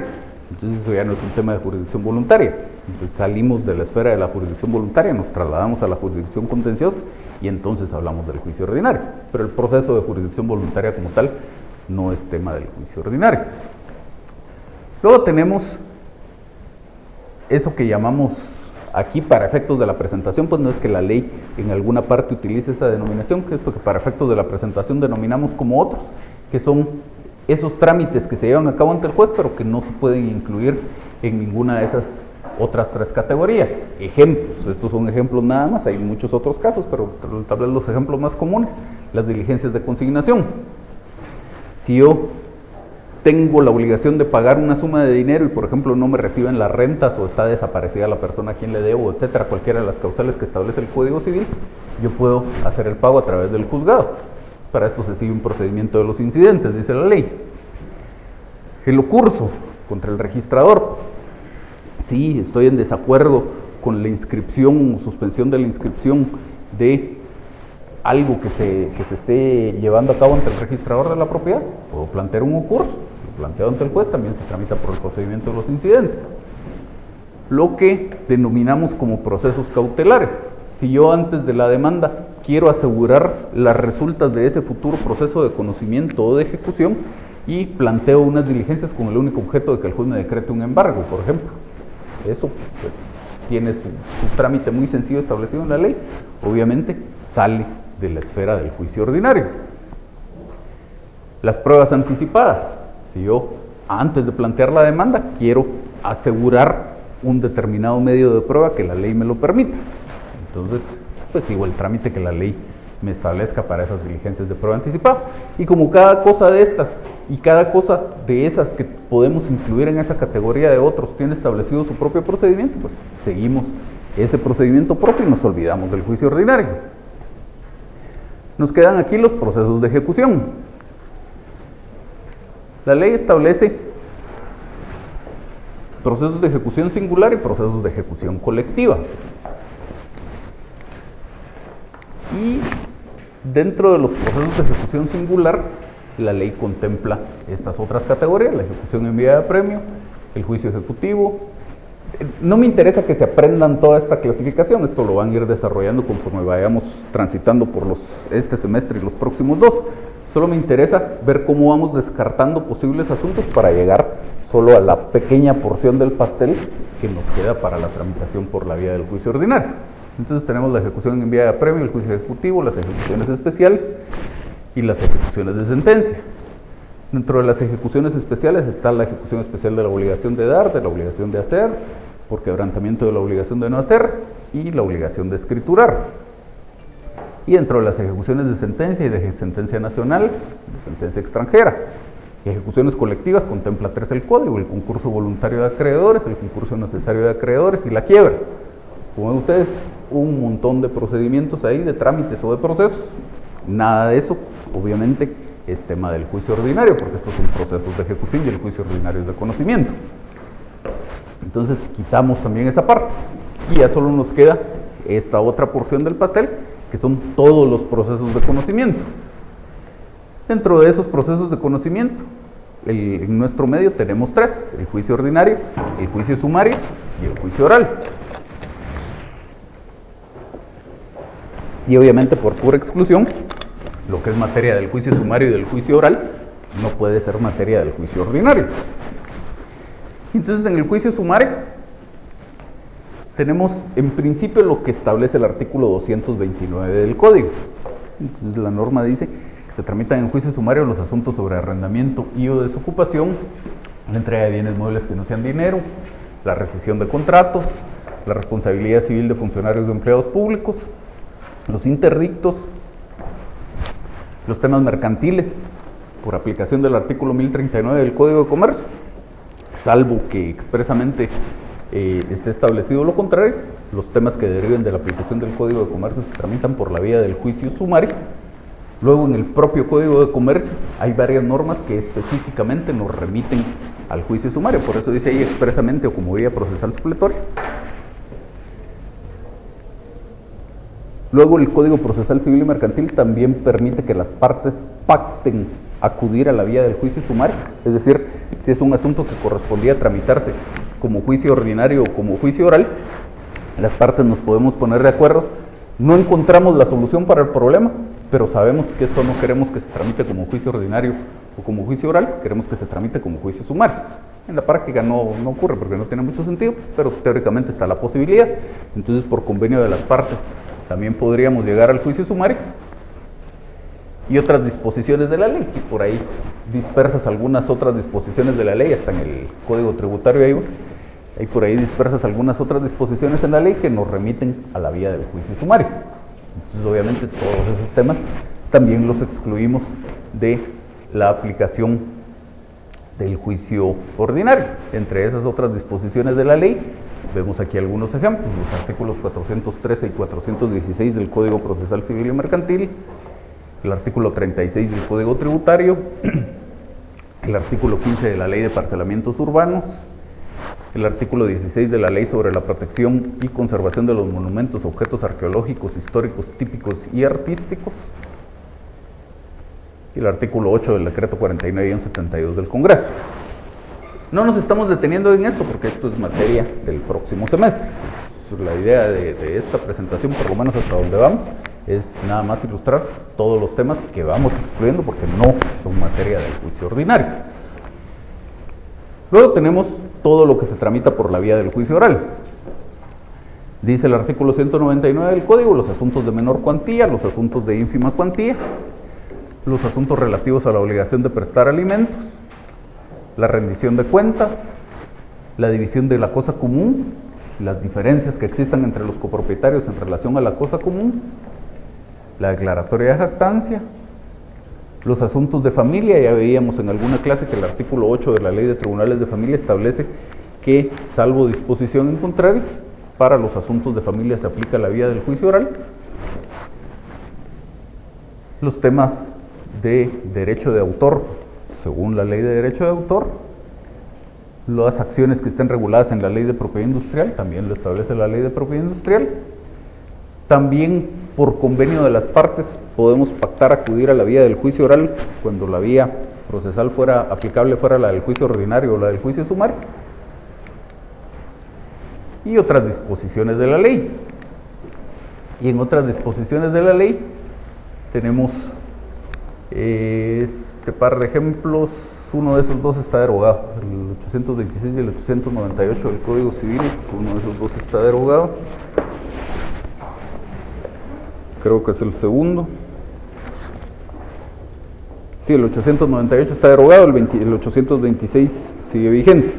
Entonces eso ya no es un tema de jurisdicción voluntaria. Entonces, salimos de la esfera de la jurisdicción voluntaria, nos trasladamos a la jurisdicción contenciosa y entonces hablamos del juicio ordinario. Pero el proceso de jurisdicción voluntaria como tal no es tema del juicio ordinario. Luego tenemos eso que llamamos aquí para efectos de la presentación, pues no es que la ley en alguna parte utilice esa denominación, que esto que para efectos de la presentación denominamos como otros, que son esos trámites que se llevan a cabo ante el juez, pero que no se pueden incluir en ninguna de esas otras tres categorías. Ejemplos, estos son ejemplos nada más, hay muchos otros casos, pero tal vez los ejemplos más comunes, las diligencias de consignación. Si yo tengo la obligación de pagar una suma de dinero y por ejemplo no me reciben las rentas o está desaparecida la persona a quien le debo, etcétera, cualquiera de las causales que establece el Código Civil, yo puedo hacer el pago a través del juzgado. Para esto se sigue un procedimiento de los incidentes, dice la ley. El ocurso contra el registrador. Sí, estoy en desacuerdo con la inscripción o suspensión de la inscripción de algo que se esté llevando a cabo ante el registrador de la propiedad, puedo plantear un ocurso. Planteado ante el juez también se tramita por el procedimiento de los incidentes. Lo que denominamos como procesos cautelares. Si yo antes de la demanda quiero asegurar las resultas de ese futuro proceso de conocimiento o de ejecución y planteo unas diligencias con el único objeto de que el juez me decrete un embargo, por ejemplo. Eso pues tiene su trámite muy sencillo establecido en la ley, obviamente sale de la esfera del juicio ordinario. Las pruebas anticipadas. Si yo, antes de plantear la demanda, quiero asegurar un determinado medio de prueba que la ley me lo permita, entonces, pues sigo el trámite que la ley me establezca para esas diligencias de prueba anticipada. Y como cada cosa de estas y cada cosa de esas que podemos incluir en esa categoría de otros tiene establecido su propio procedimiento, pues seguimos ese procedimiento propio y nos olvidamos del juicio ordinario. Nos quedan aquí los procesos de ejecución. La ley establece procesos de ejecución singular y procesos de ejecución colectiva. Y dentro de los procesos de ejecución singular, la ley contempla estas otras categorías: la ejecución en vía de apremio, el juicio ejecutivo. No me interesa que se aprendan toda esta clasificación, esto lo van a ir desarrollando conforme vayamos transitando por este semestre y los próximos dos. Solo me interesa ver cómo vamos descartando posibles asuntos para llegar solo a la pequeña porción del pastel que nos queda para la tramitación por la vía del juicio ordinario. Entonces tenemos la ejecución en vía de apremio, el juicio ejecutivo, las ejecuciones especiales y las ejecuciones de sentencia. Dentro de las ejecuciones especiales está la ejecución especial de la obligación de dar, de la obligación de hacer, por quebrantamiento de la obligación de no hacer, y la obligación de escriturar. Y dentro de las ejecuciones de sentencia y de sentencia nacional, de sentencia extranjera. Ejecuciones colectivas contempla 3 el código: el concurso voluntario de acreedores, el concurso necesario de acreedores y la quiebra. Como ven ustedes, un montón de procedimientos ahí, de trámites o de procesos. Nada de eso, obviamente, es tema del juicio ordinario, porque estos son procesos de ejecución y el juicio ordinario es de conocimiento. Entonces quitamos también esa parte y ya solo nos queda esta otra porción del pastel, que son todos los procesos de conocimiento. Dentro de esos procesos de conocimiento, en nuestro medio tenemos 3: el juicio ordinario, el juicio sumario y el juicio oral. Y obviamente, por pura exclusión, lo que es materia del juicio sumario y del juicio oral no puede ser materia del juicio ordinario. Entonces, en el juicio sumario tenemos en principio lo que establece el artículo 229 del Código. Entonces, la norma dice que se tramitan en juicio sumario los asuntos sobre arrendamiento y o desocupación, la entrega de bienes muebles que no sean dinero, la rescisión de contratos, la responsabilidad civil de funcionarios o empleados públicos, los interdictos, los temas mercantiles, por aplicación del artículo 1039 del Código de Comercio, salvo que expresamente esté establecido lo contrario. Los temas que deriven de la aplicación del Código de Comercio se tramitan por la vía del juicio sumario. Luego, en el propio Código de Comercio hay varias normas que específicamente nos remiten al juicio sumario, por eso dice ahí expresamente o como vía procesal supletoria. Luego, el Código Procesal Civil y Mercantil también permite que las partes pacten acudir a la vía del juicio sumario, es decir, si es un asunto que correspondía a tramitarse como juicio ordinario o como juicio oral, las partes nos podemos poner de acuerdo. No encontramos la solución para el problema, pero sabemos que esto no queremos que se tramite como juicio ordinario o como juicio oral, queremos que se tramite como juicio sumario. En la práctica no ocurre porque no tiene mucho sentido, pero teóricamente está la posibilidad. Entonces, por convenio de las partes, también podríamos llegar al juicio sumario. Y otras disposiciones de la ley, y por ahí dispersas algunas otras disposiciones de la ley, hasta en el Código Tributario hay por ahí dispersas algunas otras disposiciones en la ley que nos remiten a la vía del juicio sumario. Entonces, obviamente, todos esos temas también los excluimos de la aplicación del juicio ordinario. Entre esas otras disposiciones de la ley, vemos aquí algunos ejemplos: los artículos 413 y 416 del Código Procesal Civil y Mercantil, el artículo 36 del Código Tributario, el artículo 15 de la Ley de Parcelamientos Urbanos, el artículo 16 de la Ley sobre la protección y conservación de los monumentos, objetos arqueológicos, históricos, típicos y artísticos, y el artículo 8 del Decreto 49-72 del Congreso. No nos estamos deteniendo en esto porque esto es materia del próximo semestre. La idea de esta presentación, por lo menos hasta donde vamos, es nada más ilustrar todos los temas que vamos excluyendo porque no son materia del juicio ordinario. Luego tenemos todo lo que se tramita por la vía del juicio oral. Dice el artículo 199 del Código: los asuntos de menor cuantía, los asuntos de ínfima cuantía, los asuntos relativos a la obligación de prestar alimentos, la rendición de cuentas, la división de la cosa común, las diferencias que existan entre los copropietarios en relación a la cosa común, la declaratoria de jactancia, los asuntos de familia. Ya veíamos en alguna clase que el artículo 8 de la Ley de Tribunales de Familia establece que, salvo disposición en contrario, para los asuntos de familia se aplica la vía del juicio oral. Los temas de derecho de autor, según la Ley de Derecho de Autor, las acciones que estén reguladas en la Ley de Propiedad Industrial, también lo establece la Ley de Propiedad Industrial. También, por convenio de las partes, podemos pactar acudir a la vía del juicio oral cuando la vía procesal fuera aplicable fuera la del juicio ordinario o la del juicio sumario. Y otras disposiciones de la ley. Y en otras disposiciones de la ley tenemos este par de ejemplos. Uno de esos dos está derogado, el 826 y el 898 del Código Civil. Uno de esos dos está derogado, creo que es el segundo. Sí, el 898 está derogado, el 826 sigue vigente.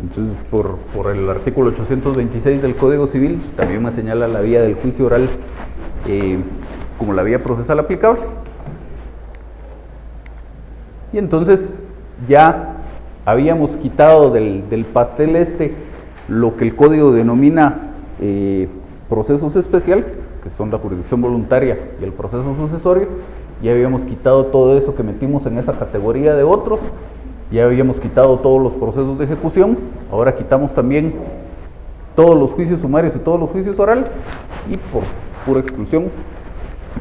Entonces, por el artículo 826 del Código Civil, también me señala la vía del juicio oral como la vía procesal aplicable. Y entonces ya habíamos quitado del pastel lo que el código denomina procesos especiales, que son la jurisdicción voluntaria y el proceso sucesorio. Ya habíamos quitado todo eso que metimos en esa categoría de otros. Ya habíamos quitado todos los procesos de ejecución. Ahora quitamos también todos los juicios sumarios y todos los juicios orales, y por pura exclusión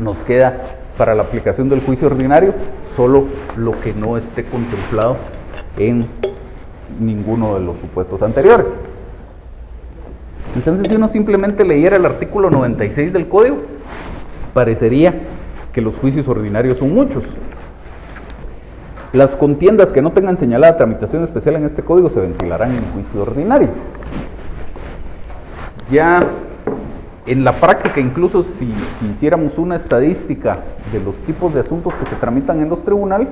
nos queda para la aplicación del juicio ordinario solo lo que no esté contemplado en ninguno de los supuestos anteriores. Entonces, si uno simplemente leyera el artículo 96 del Código, parecería que los juicios ordinarios son muchos. Las contiendas que no tengan señalada tramitación especial en este código se ventilarán en juicio ordinario. Ya en la práctica, incluso si hiciéramos una estadística de los tipos de asuntos que se tramitan en los tribunales,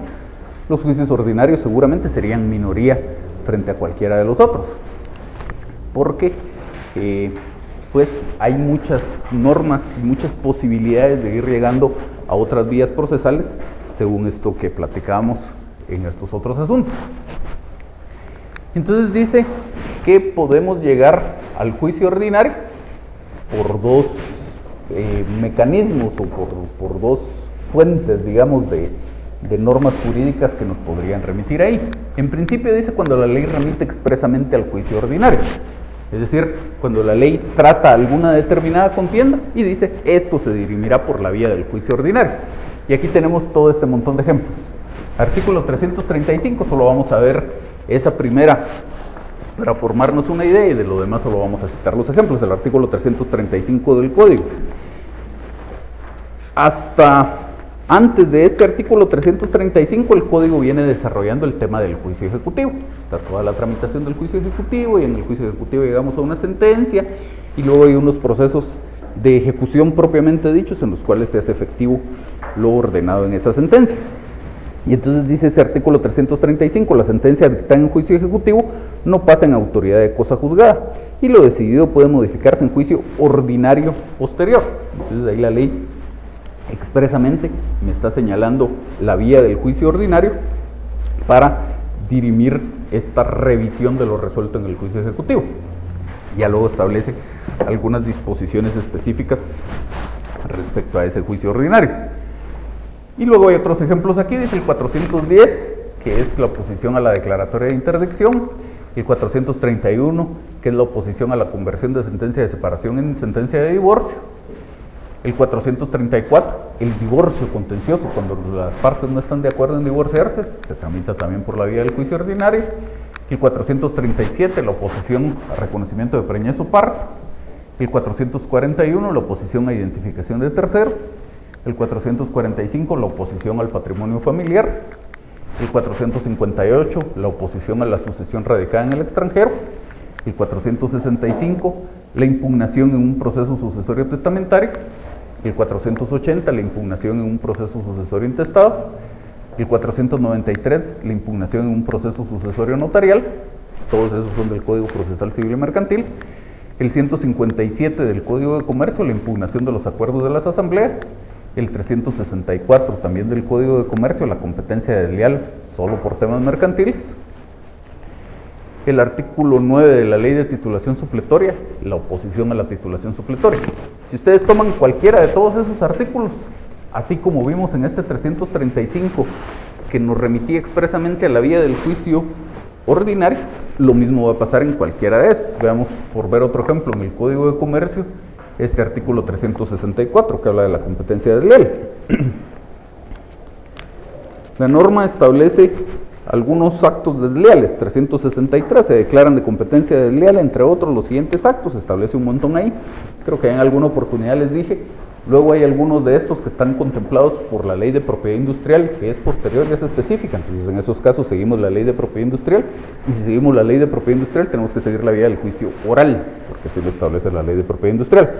los juicios ordinarios seguramente serían minoría frente a cualquiera de los otros, porque pues hay muchas normas y muchas posibilidades de ir llegando a otras vías procesales según esto que platicábamos en estos otros asuntos. Entonces dice que podemos llegar al juicio ordinario por dos mecanismos o por dos fuentes, digamos, de normas jurídicas que nos podrían remitir ahí. En principio dice cuando la ley remite expresamente al juicio ordinario, es decir, cuando la ley trata alguna determinada contienda y dice esto se dirimirá por la vía del juicio ordinario. Y aquí tenemos todo este montón de ejemplos. Artículo 335, solo vamos a ver esa primera para formarnos una idea, y de lo demás solo vamos a citar los ejemplos. El artículo 335 del Código. Hasta antes de este artículo 335, el Código viene desarrollando el tema del juicio ejecutivo. Está toda la tramitación del juicio ejecutivo, y en el juicio ejecutivo llegamos a una sentencia, y luego hay unos procesos de ejecución propiamente dichos en los cuales se hace efectivo lo ordenado en esa sentencia. Y entonces dice ese artículo 335, la sentencia dictada en juicio ejecutivo no pasa en autoridad de cosa juzgada, y lo decidido puede modificarse en juicio ordinario posterior. Entonces ahí la ley expresamente me está señalando la vía del juicio ordinario para dirimir esta revisión de lo resuelto en el juicio ejecutivo. Ya luego establece algunas disposiciones específicas respecto a ese juicio ordinario. Y luego hay otros ejemplos aquí, dice el 410, que es la oposición a la declaratoria de interdicción, el 431, que es la oposición a la conversión de sentencia de separación en sentencia de divorcio, el 434, el divorcio contencioso, cuando las partes no están de acuerdo en divorciarse, se tramita también por la vía del juicio ordinario, el 437, la oposición a reconocimiento de preñez o parto, el 441, la oposición a identificación de tercero, el 445, la oposición al patrimonio familiar, el 458, la oposición a la sucesión radicada en el extranjero, el 465, la impugnación en un proceso sucesorio testamentario, el 480, la impugnación en un proceso sucesorio intestado, el 493, la impugnación en un proceso sucesorio notarial, todos esos son del Código Procesal Civil y Mercantil, el 157 del Código de Comercio, la impugnación de los acuerdos de las asambleas, el 364 también del Código de Comercio, la competencia desleal solo por temas mercantiles, el artículo 9 de la Ley de Titulación Supletoria, la oposición a la titulación supletoria. Si ustedes toman cualquiera de todos esos artículos, así como vimos en este 335, que nos remitía expresamente a la vía del juicio ordinario, lo mismo va a pasar en cualquiera de estos. Veamos, por ver otro ejemplo, en el Código de Comercio, este artículo 364, que habla de la competencia desleal. La norma establece algunos actos desleales. 363, se declaran de competencia desleal, entre otros, los siguientes actos. Establece un montón ahí. Creo que en alguna oportunidad les dije. Luego hay algunos de estos que están contemplados por la Ley de Propiedad Industrial, que es posterior y es específica. Entonces, en esos casos seguimos la Ley de Propiedad Industrial, y si seguimos la Ley de Propiedad Industrial tenemos que seguir la vía del juicio oral, porque así lo establece la Ley de Propiedad Industrial.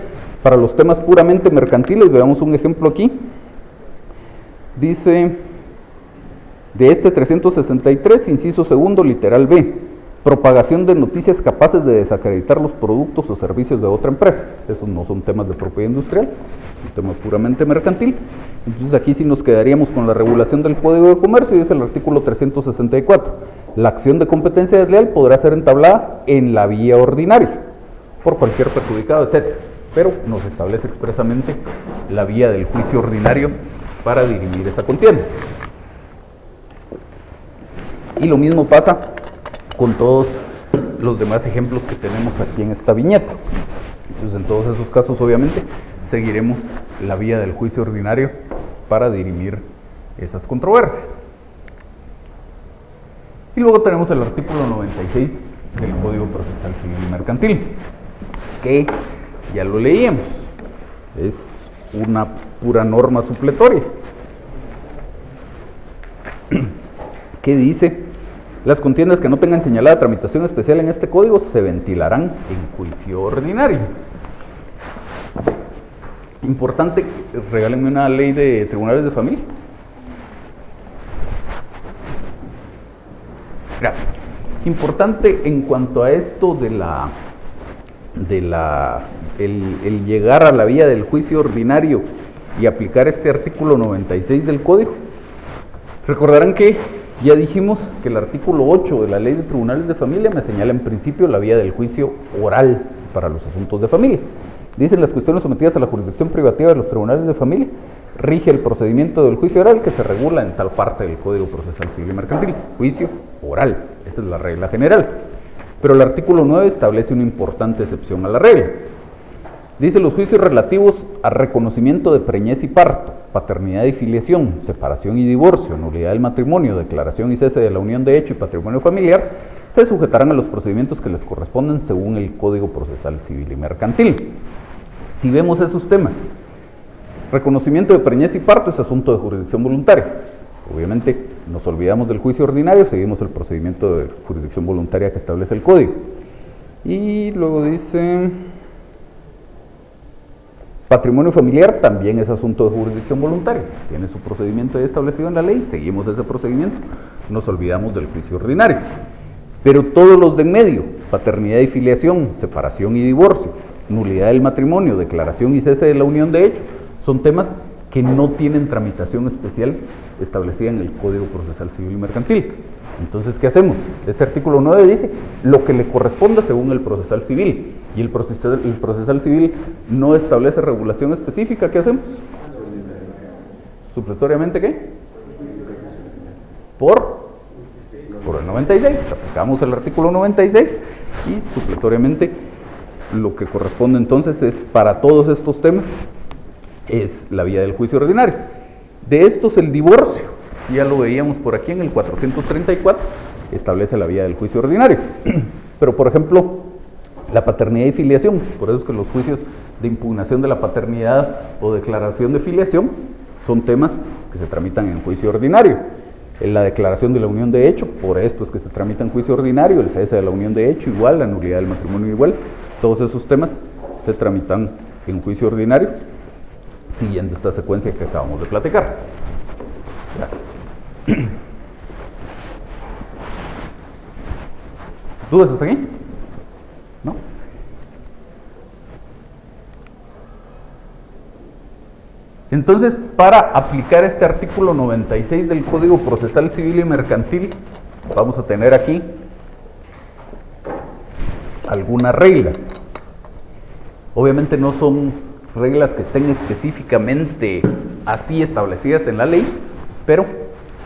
Para los temas puramente mercantiles, veamos un ejemplo aquí. Dice, de este 363, inciso segundo, literal B, propagación de noticias capaces de desacreditar los productos o servicios de otra empresa. Esos no son temas de propiedad industrial, son temas puramente mercantil. Entonces aquí sí nos quedaríamos con la regulación del Código de Comercio, y es el artículo 364. La acción de competencia desleal podrá ser entablada en la vía ordinaria, por cualquier perjudicado, etc. Pero nos establece expresamente la vía del juicio ordinario para dirimir esa contienda. Y lo mismo pasa con todos los demás ejemplos que tenemos aquí en esta viñeta. Entonces, en todos esos casos, obviamente, seguiremos la vía del juicio ordinario para dirimir esas controversias. Y luego tenemos el artículo 96 del Código Procesal Civil y Mercantil, que ya lo leíamos, es una pura norma supletoria, que dice: las contiendas que no tengan señalada tramitación especial en este código se ventilarán en juicio ordinario. Importante, regálenme una ley de tribunales de familia. Gracias. Importante en cuanto a esto de el llegar a la vía del juicio ordinario y aplicar este artículo 96 del código. Recordarán que ya dijimos que el artículo 8 de la Ley de Tribunales de Familia me señala en principio la vía del juicio oral para los asuntos de familia. Dicen: las cuestiones sometidas a la jurisdicción privativa de los tribunales de familia rige el procedimiento del juicio oral que se regula en tal parte del Código Procesal Civil y Mercantil. Juicio oral, esa es la regla general. Pero el artículo 9 establece una importante excepción a la regla. Dice: los juicios relativos a reconocimiento de preñez y parto, paternidad y filiación, separación y divorcio, nulidad del matrimonio, declaración y cese de la unión de hecho y patrimonio familiar, se sujetarán a los procedimientos que les corresponden según el Código Procesal Civil y Mercantil. Si vemos esos temas, reconocimiento de preñez y parto es asunto de jurisdicción voluntaria. Obviamente nos olvidamos del juicio ordinario, seguimos el procedimiento de jurisdicción voluntaria que establece el Código. Y luego dice: patrimonio familiar también es asunto de jurisdicción voluntaria, tiene su procedimiento ya establecido en la ley, seguimos ese procedimiento, nos olvidamos del juicio ordinario. Pero todos los de en medio, paternidad y filiación, separación y divorcio, nulidad del matrimonio, declaración y cese de la unión de hecho, son temas que no tienen tramitación especial establecida en el Código Procesal Civil y Mercantil. Entonces, ¿qué hacemos? Este artículo 9 dice lo que le corresponda según el procesal civil, y el procesal civil no establece regulación específica. ¿Qué hacemos? ¿Supletoriamente qué? Por el 96, aplicamos el artículo 96 y supletoriamente lo que corresponde entonces es, para todos estos temas, es la vía del juicio ordinario. De estos, el divorcio, ya lo veíamos por aquí en el 434, establece la vía del juicio ordinario. Pero, por ejemplo, la paternidad y filiación, por eso es que los juicios de impugnación de la paternidad o declaración de filiación son temas que se tramitan en juicio ordinario. la declaración de la unión de hecho, por esto es que se tramita en juicio ordinario, el cese de la unión de hecho igual, la nulidad del matrimonio igual, todos esos temas se tramitan en juicio ordinario, siguiendo esta secuencia que acabamos de platicar. Gracias. ¿Dudas hasta aquí? ¿No? Entonces, para aplicar este artículo 96 del Código Procesal Civil y Mercantil, vamos a tener aquí algunas reglas. Obviamente no son reglas que estén específicamente así establecidas en la ley, pero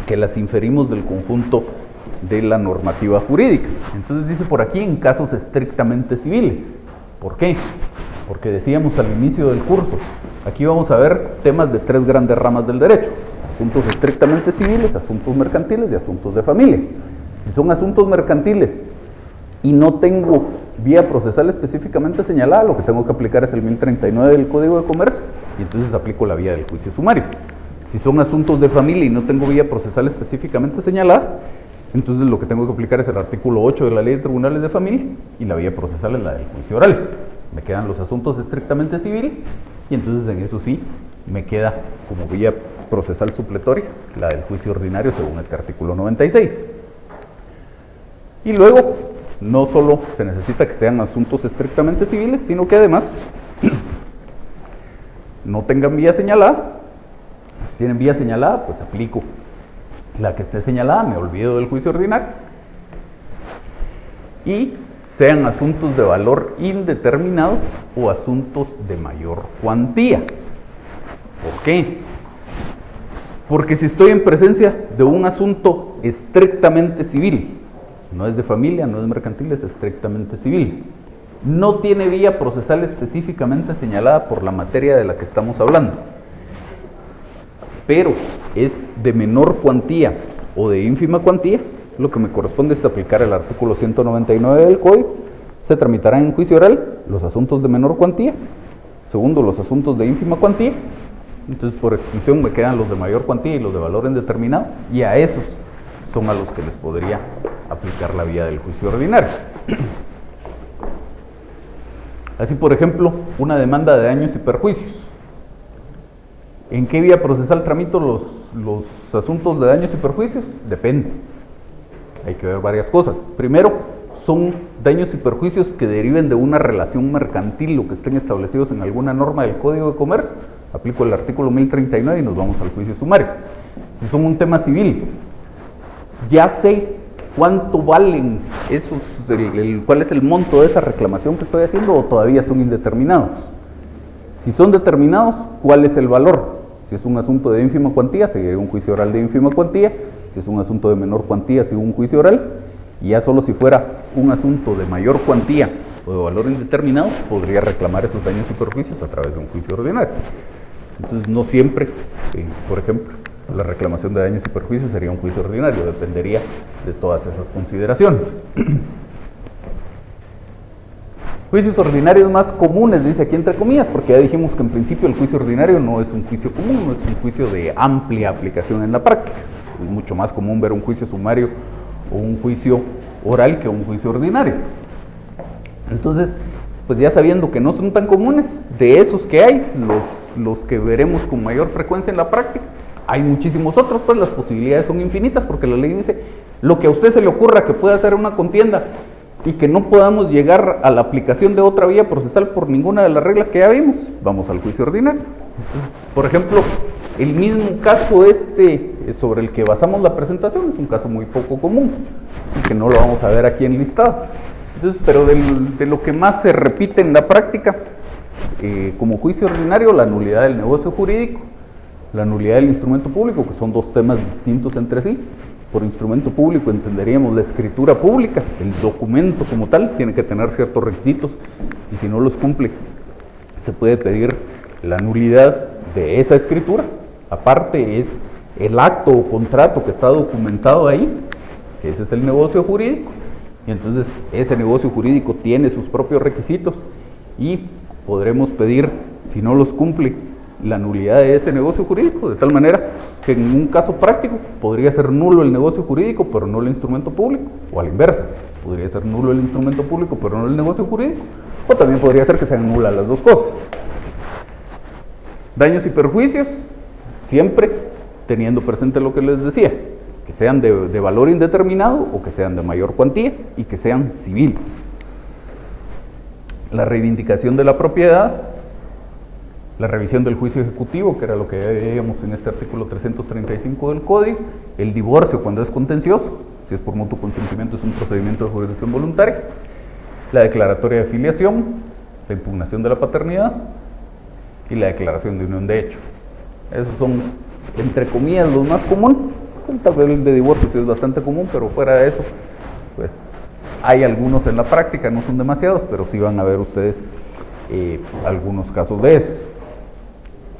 que las inferimos del conjunto de la normativa jurídica. Entonces dice por aquí en casos estrictamente civiles. ¿Por qué? Porque decíamos al inicio del curso, aquí vamos a ver temas de 3 grandes ramas del derecho: asuntos estrictamente civiles, asuntos mercantiles y asuntos de familia. Si son asuntos mercantiles y no tengo vía procesal específicamente señalada, lo que tengo que aplicar es el 1039 del Código de Comercio, y entonces aplico la vía del juicio sumario. Si son asuntos de familia y no tengo vía procesal específicamente señalada, entonces lo que tengo que aplicar es el artículo 8 de la Ley de Tribunales de Familia, y la vía procesal es la del juicio oral. Me quedan los asuntos estrictamente civiles, y entonces en eso sí me queda como vía procesal supletoria la del juicio ordinario según este artículo 96. Y luego, no solo se necesita que sean asuntos estrictamente civiles, sino que además no tengan vía señalada. Si tienen vía señalada, pues aplico la que esté señalada, me olvido del juicio ordinario. Y sean asuntos de valor indeterminado o asuntos de mayor cuantía. ¿Por qué? Porque si estoy en presencia de un asunto estrictamente civil, no es de familia, no es mercantil, es estrictamente civil, no tiene vía procesal específicamente señalada por la materia de la que estamos hablando, pero es de menor cuantía o de ínfima cuantía, lo que me corresponde es aplicar el artículo 199 del Código. Se tramitarán en juicio oral los asuntos de menor cuantía, segundo los asuntos de ínfima cuantía, entonces por exclusión me quedan los de mayor cuantía y los de valor indeterminado, y a esos son a los que les podría aplicar la vía del juicio ordinario. Así, por ejemplo, una demanda de daños y perjuicios. ¿En qué vía procesal tramito los asuntos de daños y perjuicios? Depende. Hay que ver varias cosas. Primero, son daños y perjuicios que deriven de una relación mercantil o que estén establecidos en alguna norma del Código de Comercio. Aplico el artículo 1039 y nos vamos al juicio sumario. Si son un tema civil, ya sé cuánto valen esos, cuál es el monto de esa reclamación que estoy haciendo, o todavía son indeterminados. Si son determinados, ¿cuál es el valor? Si es un asunto de ínfima cuantía, seguiré un juicio oral de ínfima cuantía. Si es un asunto de menor cuantía, sigo un juicio oral. Y ya solo si fuera un asunto de mayor cuantía o de valor indeterminado, podría reclamar esos daños y perjuicios a través de un juicio ordinario. Entonces, no siempre, por ejemplo, la reclamación de daños y perjuicios sería un juicio ordinario, dependería de todas esas consideraciones. Juicios ordinarios más comunes, dice aquí entre comillas, porque ya dijimos que en principio el juicio ordinario no es un juicio común, no es un juicio de amplia aplicación en la práctica. Es mucho más común ver un juicio sumario o un juicio oral que un juicio ordinario. Entonces, pues ya sabiendo que no son tan comunes, de esos que hay, los que veremos con mayor frecuencia en la práctica, hay muchísimos otros, pues las posibilidades son infinitas, porque la ley dice, lo que a usted se le ocurra que pueda hacer una contienda y que no podamos llegar a la aplicación de otra vía procesal por ninguna de las reglas que ya vimos, vamos al juicio ordinario. Por ejemplo, el mismo caso sobre el que basamos la presentación es un caso muy poco común, y que no lo vamos a ver aquí enlistado. Entonces, pero de lo que más se repite en la práctica, como juicio ordinario, la nulidad del negocio jurídico, la nulidad del instrumento público, que son dos temas distintos entre sí. Por instrumento público entenderíamos la escritura pública, el documento como tal, tiene que tener ciertos requisitos, y si no los cumple, se puede pedir la nulidad de esa escritura. Aparte es el acto o contrato que está documentado ahí, que ese es el negocio jurídico, y entonces ese negocio jurídico tiene sus propios requisitos, y podremos pedir, si no los cumple, la nulidad de ese negocio jurídico, de tal manera que en un caso práctico podría ser nulo el negocio jurídico, pero no el instrumento público, o a la inversa, podría ser nulo el instrumento público, pero no el negocio jurídico, o también podría ser que sean nulas las dos cosas. Daños y perjuicios, siempre teniendo presente lo que les decía, que sean de valor indeterminado o que sean de mayor cuantía y que sean civiles. La reivindicación de la propiedad, la revisión del juicio ejecutivo, que era lo que ya veíamos en este artículo 335 del Código, el divorcio cuando es contencioso, si es por mutuo consentimiento es un procedimiento de jurisdicción voluntaria, la declaratoria de filiación, la impugnación de la paternidad y la declaración de unión de hecho. Esos son, entre comillas, los más comunes. Tal vez el de divorcio sí es bastante común, pero fuera de eso, pues hay algunos en la práctica, no son demasiados, pero sí van a ver ustedes algunos casos de eso.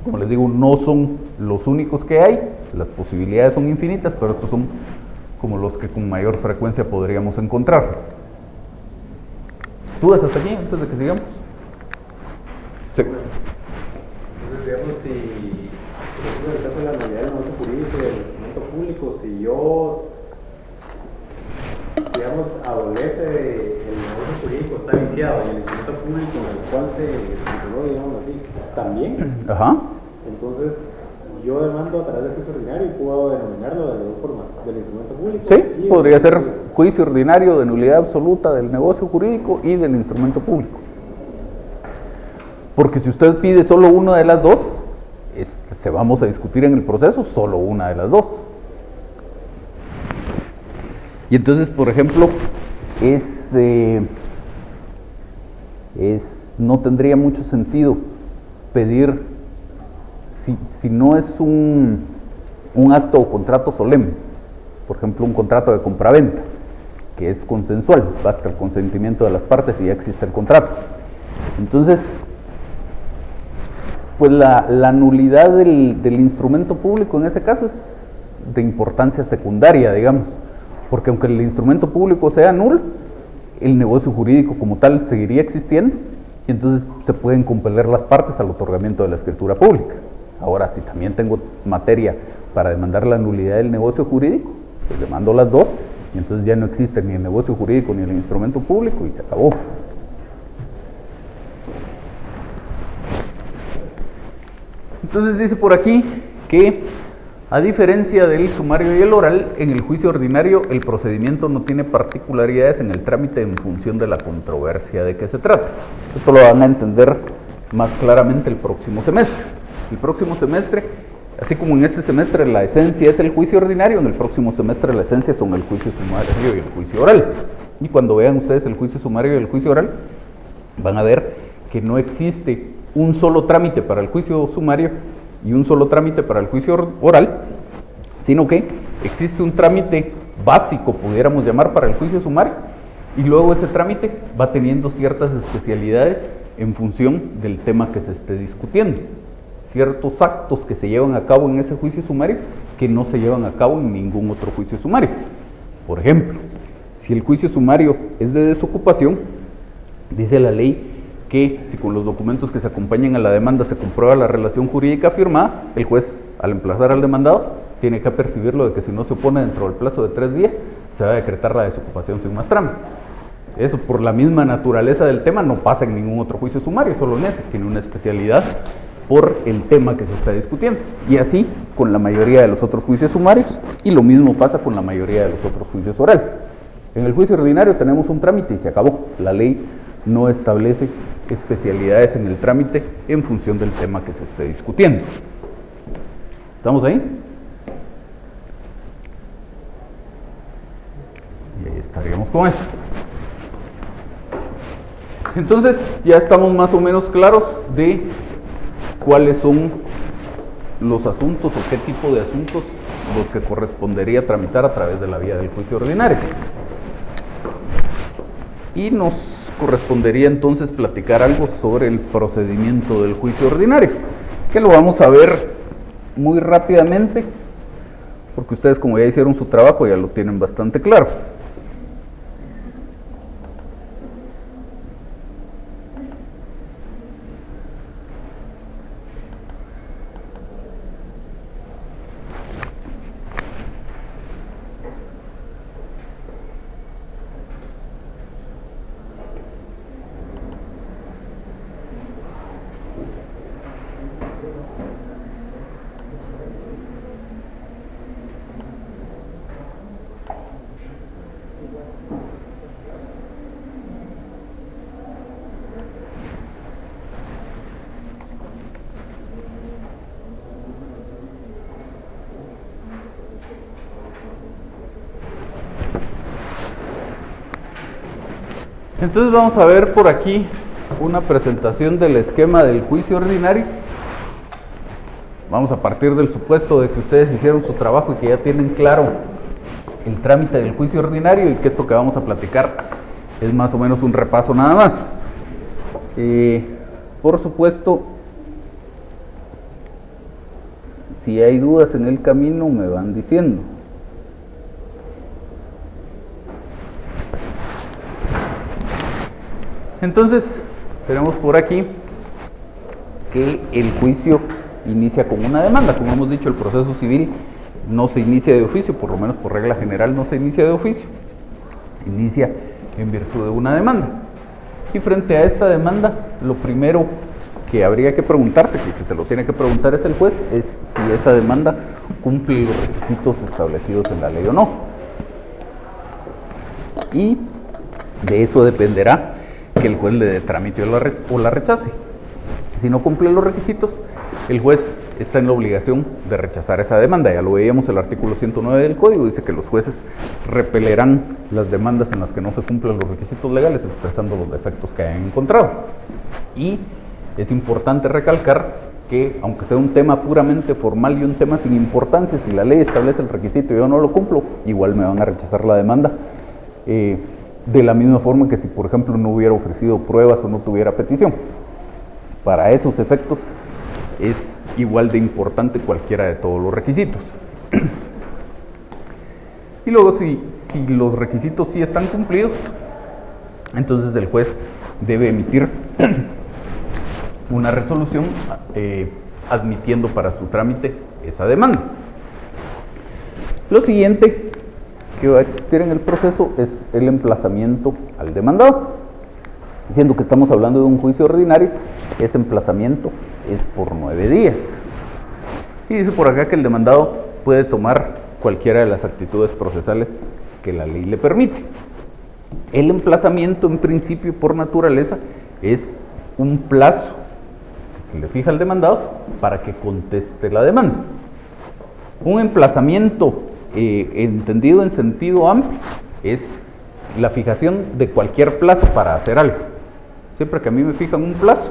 Como les digo, no son los únicos que hay, las posibilidades son infinitas, pero estos son como los que con mayor frecuencia podríamos encontrar. ¿Dudas hasta aquí, antes de que sigamos? Sí. Entonces, digamos, si en el caso de la nulidad del negocio jurídico y del instrumento público, si yo, digamos, adolece el negocio jurídico, está viciado, y el instrumento público en el cual se tituló, digamos así, también, Ajá. entonces yo demando a través del juicio ordinario y puedo denominarlo de dos formas, del instrumento público. Sí, podría ser juicio ordinario de nulidad absoluta del negocio jurídico y del instrumento público. Porque si usted pide solo una de las dos, se vamos a discutir en el proceso solo una de las dos. Y entonces, por ejemplo, no tendría mucho sentido pedir, si no es un acto o contrato solemne, por ejemplo un contrato de compraventa, que es consensual, basta el consentimiento de las partes y ya existe el contrato. Entonces, pues la nulidad del instrumento público en ese caso es de importancia secundaria, digamos, porque aunque el instrumento público sea nulo, el negocio jurídico como tal seguiría existiendo y entonces se pueden compeler las partes al otorgamiento de la escritura pública. Ahora, si también tengo materia para demandar la nulidad del negocio jurídico, pues demando las dos y entonces ya no existe ni el negocio jurídico ni el instrumento público y se acabó. Entonces dice por aquí que, a diferencia del sumario y el oral, en el juicio ordinario el procedimiento no tiene particularidades en el trámite en función de la controversia de que se trata. Esto lo van a entender más claramente el próximo semestre. El próximo semestre, así como en este semestre la esencia es el juicio ordinario, en el próximo semestre la esencia son el juicio sumario y el juicio oral. Y cuando vean ustedes el juicio sumario y el juicio oral, van a ver que no existe un solo trámite para el juicio sumario y un solo trámite para el juicio oral, sino que existe un trámite básico, pudiéramos llamar, para el juicio sumario, y luego ese trámite va teniendo ciertas especialidades en función del tema que se esté discutiendo, ciertos actos que se llevan a cabo en ese juicio sumario que no se llevan a cabo en ningún otro juicio sumario. Por ejemplo, si el juicio sumario es de desocupación, dice la ley que si con los documentos que se acompañan a la demanda se comprueba la relación jurídica firmada, el juez, al emplazar al demandado, tiene que apercibirlo de que si no se opone dentro del plazo de 3 días, se va a decretar la desocupación sin más trámite. Eso, por la misma naturaleza del tema, no pasa en ningún otro juicio sumario, solo en ese, tiene una especialidad por el tema que se está discutiendo. Y así con la mayoría de los otros juicios sumarios, y lo mismo pasa con la mayoría de los otros juicios orales. En el juicio ordinario tenemos un trámite y se acabó. La ley no establece especialidades en el trámite en función del tema que se esté discutiendo. ¿Estamos ahí? Y ahí estaríamos con eso. Entonces ya estamos más o menos claros de cuáles son los asuntos o qué tipo de asuntos los que correspondería tramitar a través de la vía del juicio ordinario. Y nos correspondería entonces platicar algo sobre el procedimiento del juicio ordinario, que lo vamos a ver muy rápidamente, porque ustedes, como ya hicieron su trabajo, ya lo tienen bastante claro. Entonces vamos a ver por aquí una presentación del esquema del juicio ordinario. Vamos a partir del supuesto de que ustedes hicieron su trabajo y que ya tienen claro el trámite del juicio ordinario y que esto que vamos a platicar es más o menos un repaso nada más. Por supuesto, si hay dudas en el camino me van diciendo. Entonces, tenemos por aquí que el juicio inicia con una demanda. Como hemos dicho, el proceso civil no se inicia de oficio, por lo menos por regla general no se inicia de oficio. Inicia en virtud de una demanda. Y frente a esta demanda, lo primero que habría que preguntarse, que se lo tiene que preguntar es el juez, es si esa demanda cumple los requisitos establecidos en la ley o no. Y de eso dependerá que el juez le dé trámite o la rechace. Si no cumple los requisitos, el juez está en la obligación de rechazar esa demanda. Ya lo veíamos, el artículo 109 del Código dice que los jueces repelerán las demandas en las que no se cumplen los requisitos legales, expresando los defectos que hayan encontrado. Y es importante recalcar que, aunque sea un tema puramente formal y un tema sin importancia, si la ley establece el requisito y yo no lo cumplo, igual me van a rechazar la demanda. De la misma forma que si, por ejemplo, no hubiera ofrecido pruebas o no tuviera petición. Para esos efectos es igual de importante cualquiera de todos los requisitos. Y luego, si los requisitos sí están cumplidos, entonces el juez debe emitir una resolución admitiendo para su trámite esa demanda. Lo siguiente que va a existir en el proceso es el emplazamiento al demandado. Diciendo que estamos hablando de un juicio ordinario, ese emplazamiento es por 9 días. Y dice por acá que el demandado puede tomar cualquiera de las actitudes procesales que la ley le permite. El emplazamiento, en principio, por naturaleza, es un plazo que se le fija al demandado para que conteste la demanda. Un emplazamiento entendido en sentido amplio es la fijación de cualquier plazo para hacer algo. Siempre que a mí me fijan un plazo,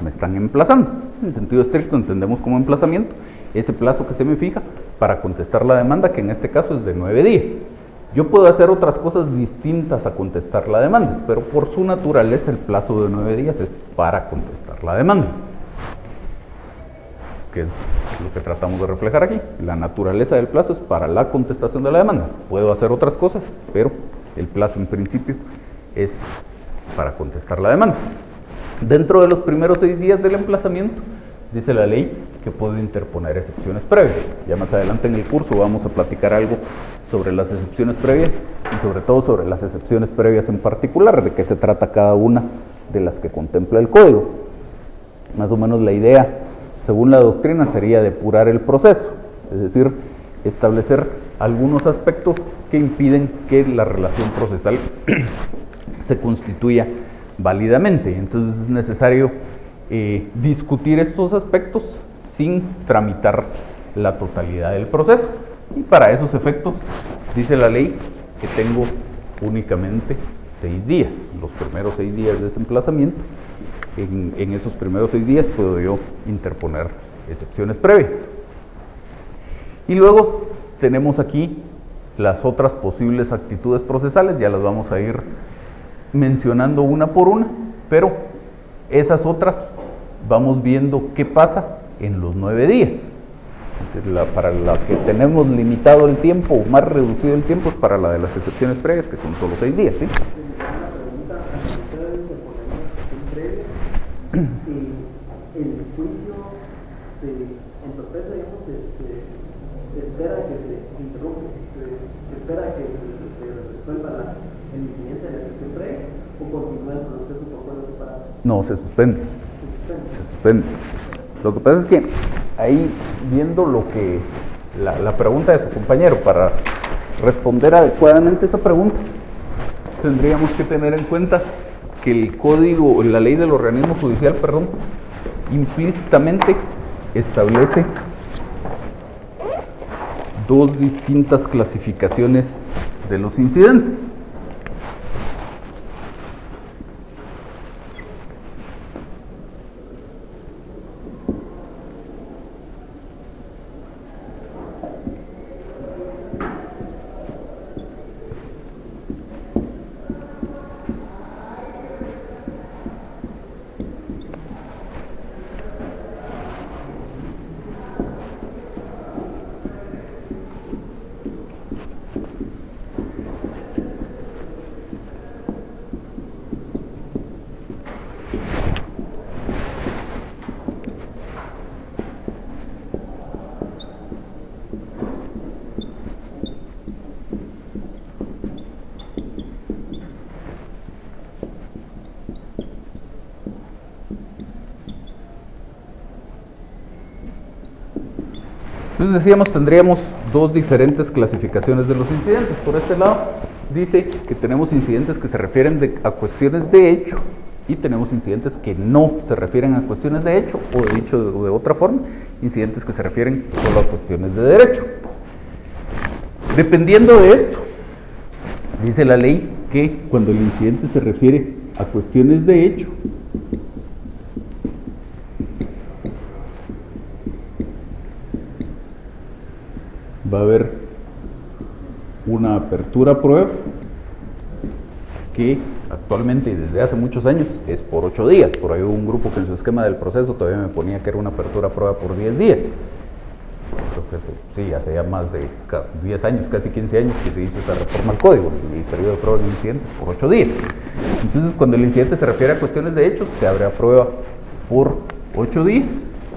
me están emplazando. En sentido estricto entendemos como emplazamiento ese plazo que se me fija para contestar la demanda, que en este caso es de 9 días. Yo puedo hacer otras cosas distintas a contestar la demanda, pero por su naturaleza el plazo de 9 días es para contestar la demanda, que es lo que tratamos de reflejar aquí. La naturaleza del plazo es para la contestación de la demanda. Puedo hacer otras cosas, pero el plazo en principio es para contestar la demanda. Dentro de los primeros 6 días del emplazamiento, dice la ley que puedo interponer excepciones previas. Ya más adelante en el curso vamos a platicar algo sobre las excepciones previas y sobre todo sobre las excepciones previas en particular, de qué se trata cada una de las que contempla el Código. Más o menos la idea, según la doctrina, sería depurar el proceso, es decir, establecer algunos aspectos que impiden que la relación procesal se constituya válidamente. Entonces es necesario discutir estos aspectos sin tramitar la totalidad del proceso. Y para esos efectos, dice la ley que tengo únicamente 6 días, los primeros 6 días de ese emplazamiento. En esos primeros 6 días puedo yo interponer excepciones previas. Y luego tenemos aquí las otras posibles actitudes procesales, ya las vamos a ir mencionando una por una, pero esas otras vamos viendo qué pasa en los 9 días. Para la que tenemos limitado el tiempo, o más reducido el tiempo, es para la de las excepciones previas, que son solo 6 días, ¿sí? El juicio se entorpece, digamos, se espera que se interrumpe, se espera que se resuelva el incidente de la excepción previa, o continúa el proceso por fuera separado. No, se suspende. Se suspende. Lo que pasa es que ahí, viendo lo que la pregunta de su compañero, para responder adecuadamente esa pregunta, tendríamos que tener en cuenta que el código, la ley del organismo judicial, perdón, implícitamente establece dos distintas clasificaciones de los incidentes. Entonces decíamos, tendríamos dos diferentes clasificaciones de los incidentes. Por este lado dice que tenemos incidentes que se refieren a cuestiones de hecho y tenemos incidentes que no se refieren a cuestiones de hecho, o dicho de otra forma, incidentes que se refieren solo a cuestiones de derecho. Dependiendo de esto, dice la ley que cuando el incidente se refiere a cuestiones de hecho, va a haber una apertura a prueba que actualmente y desde hace muchos años es por 8 días. Por ahí hubo un grupo que en su esquema del proceso todavía me ponía que era una apertura a prueba por 10 días. Creo que sí, hace ya más de 10 años, casi 15 años que se hizo esa reforma al código, y el periodo de prueba de incidentes por 8 días. Entonces, cuando el incidente se refiere a cuestiones de hechos, se abre a prueba por 8 días,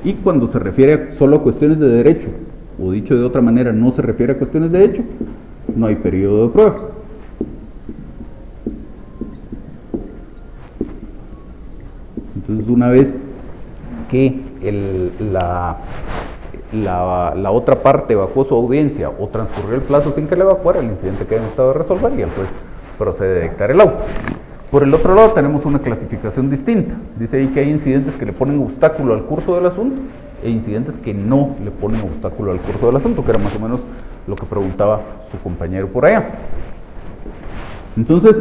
y cuando se refiere solo a cuestiones de derecho, o dicho de otra manera, no se refiere a cuestiones de hecho, no hay periodo de prueba. Entonces, una vez que la otra parte evacuó su audiencia o transcurrió el plazo sin que la evacuara, el incidente queda en estado de resolver y el juez procede a dictar el auto. Por el otro lado tenemos una clasificación distinta. Dice ahí que hay incidentes que le ponen obstáculo al curso del asunto e incidentes que no le ponen obstáculo al curso del asunto, que era más o menos lo que preguntaba su compañero por allá. Entonces,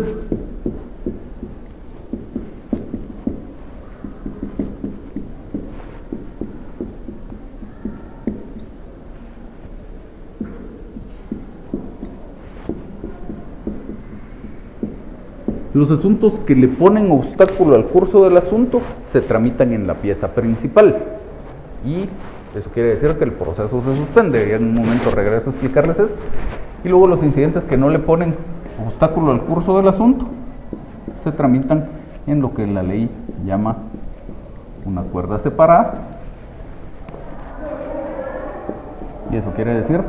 los asuntos que le ponen obstáculo al curso del asunto se tramitan en la pieza principal y eso quiere decir que el proceso se suspende. Y en un momento regreso a explicarles eso. Y luego los incidentes que no le ponen obstáculo al curso del asunto se tramitan en lo que la ley llama una cuerda separada, y eso quiere decir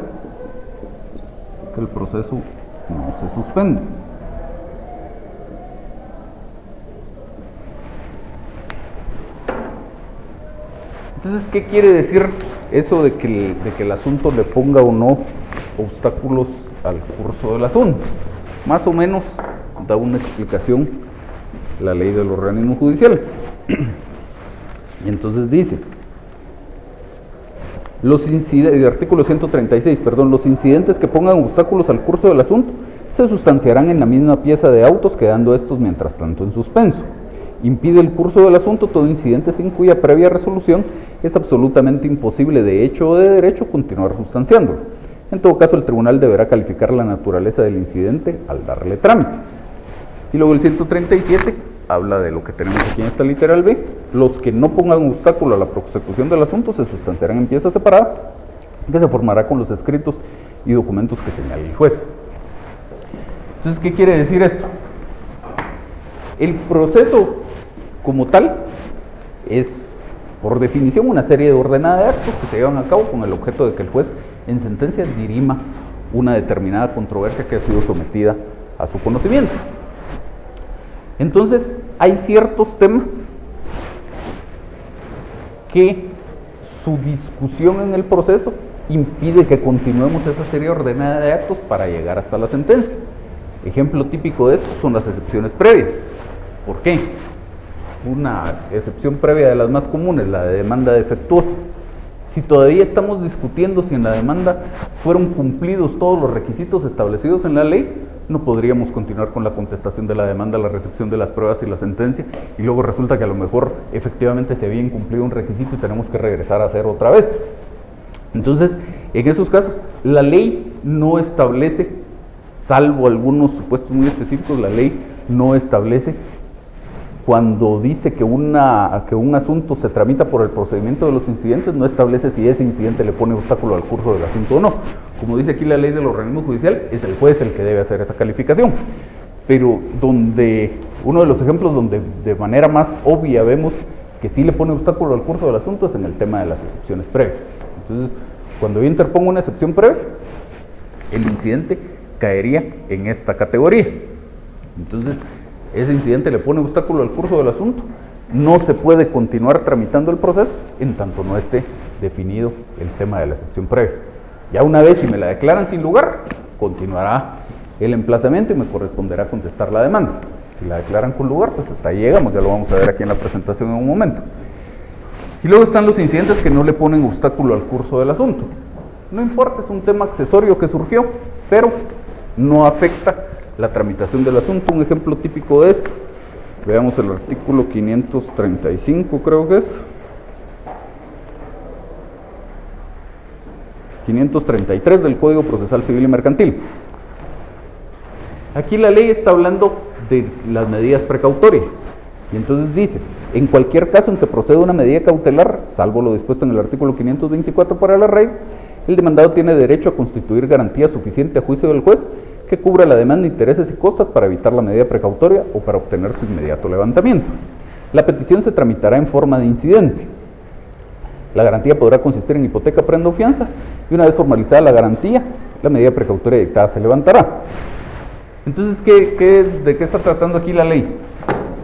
que el proceso no se suspende. Entonces, ¿qué quiere decir eso de que el asunto le ponga o no obstáculos al curso del asunto? Más o menos da una explicación la ley del organismo judicial. Y entonces dice, el artículo 136, los incidentes que pongan obstáculos al curso del asunto se sustanciarán en la misma pieza de autos, quedando estos mientras tanto en suspenso. Impide el curso del asunto todo incidente sin cuya previa resolución es absolutamente imposible de hecho o de derecho continuar sustanciándolo. En todo caso, el tribunal deberá calificar la naturaleza del incidente al darle trámite. Y luego el 137 habla de lo que tenemos aquí en esta literal B. Los que no pongan obstáculo a la prosecución del asunto se sustanciarán en pieza separada, que se formará con los escritos y documentos que señale el juez. Entonces, ¿qué quiere decir esto? El proceso como tal es, por definición, una serie de ordenada de actos que se llevan a cabo con el objeto de que el juez en sentencia dirima una determinada controversia que ha sido sometida a su conocimiento. Entonces, hay ciertos temas que su discusión en el proceso impide que continuemos esa serie ordenada de actos para llegar hasta la sentencia. Ejemplo típico de esto son las excepciones previas. ¿Por qué? Una excepción previa de las más comunes, la de demanda defectuosa. Si todavía estamos discutiendo si en la demanda fueron cumplidos todos los requisitos establecidos en la ley, no podríamos continuar con la contestación de la demanda, la recepción de las pruebas y la sentencia, y luego resulta que a lo mejor efectivamente se había incumplido un requisito y tenemos que regresar a hacer otra vez. Entonces, en esos casos, la ley no establece, salvo algunos supuestos muy específicos, la ley no establece cuando dice que un asunto se tramita por el procedimiento de los incidentes, no establece si ese incidente le pone obstáculo al curso del asunto o no. Como dice aquí la ley del organismo judicial, es el juez el que debe hacer esa calificación. Pero uno de los ejemplos donde de manera más obvia vemos que sí le pone obstáculo al curso del asunto es en el tema de las excepciones previas. Entonces, cuando yo interpongo una excepción previa, el incidente caería en esta categoría. Entonces, ese incidente le pone obstáculo al curso del asunto, no se puede continuar tramitando el proceso en tanto no esté definido el tema de la excepción previa. Ya una vez si me la declaran sin lugar, continuará el emplazamiento y me corresponderá contestar la demanda. Si la declaran con lugar, pues hasta ahí llegamos, ya lo vamos a ver aquí en la presentación en un momento. Y luego están los incidentes que no le ponen obstáculo al curso del asunto. No importa, es un tema accesorio que surgió, pero no afecta la tramitación del asunto. Un ejemplo típico de esto, veamos el artículo 535, creo que es 533 del Código Procesal Civil y Mercantil. Aquí la ley está hablando de las medidas precautorias y entonces dice: en cualquier caso en que proceda una medida cautelar, salvo lo dispuesto en el artículo 524 para el arraigo, el demandado tiene derecho a constituir garantía suficiente a juicio del juez que cubra la demanda, intereses y costas para evitar la medida precautoria o para obtener su inmediato levantamiento. La petición se tramitará en forma de incidente. La garantía podrá consistir en hipoteca, prenda o fianza, y una vez formalizada la garantía, la medida precautoria dictada se levantará. Entonces, ¿de qué está tratando aquí la ley?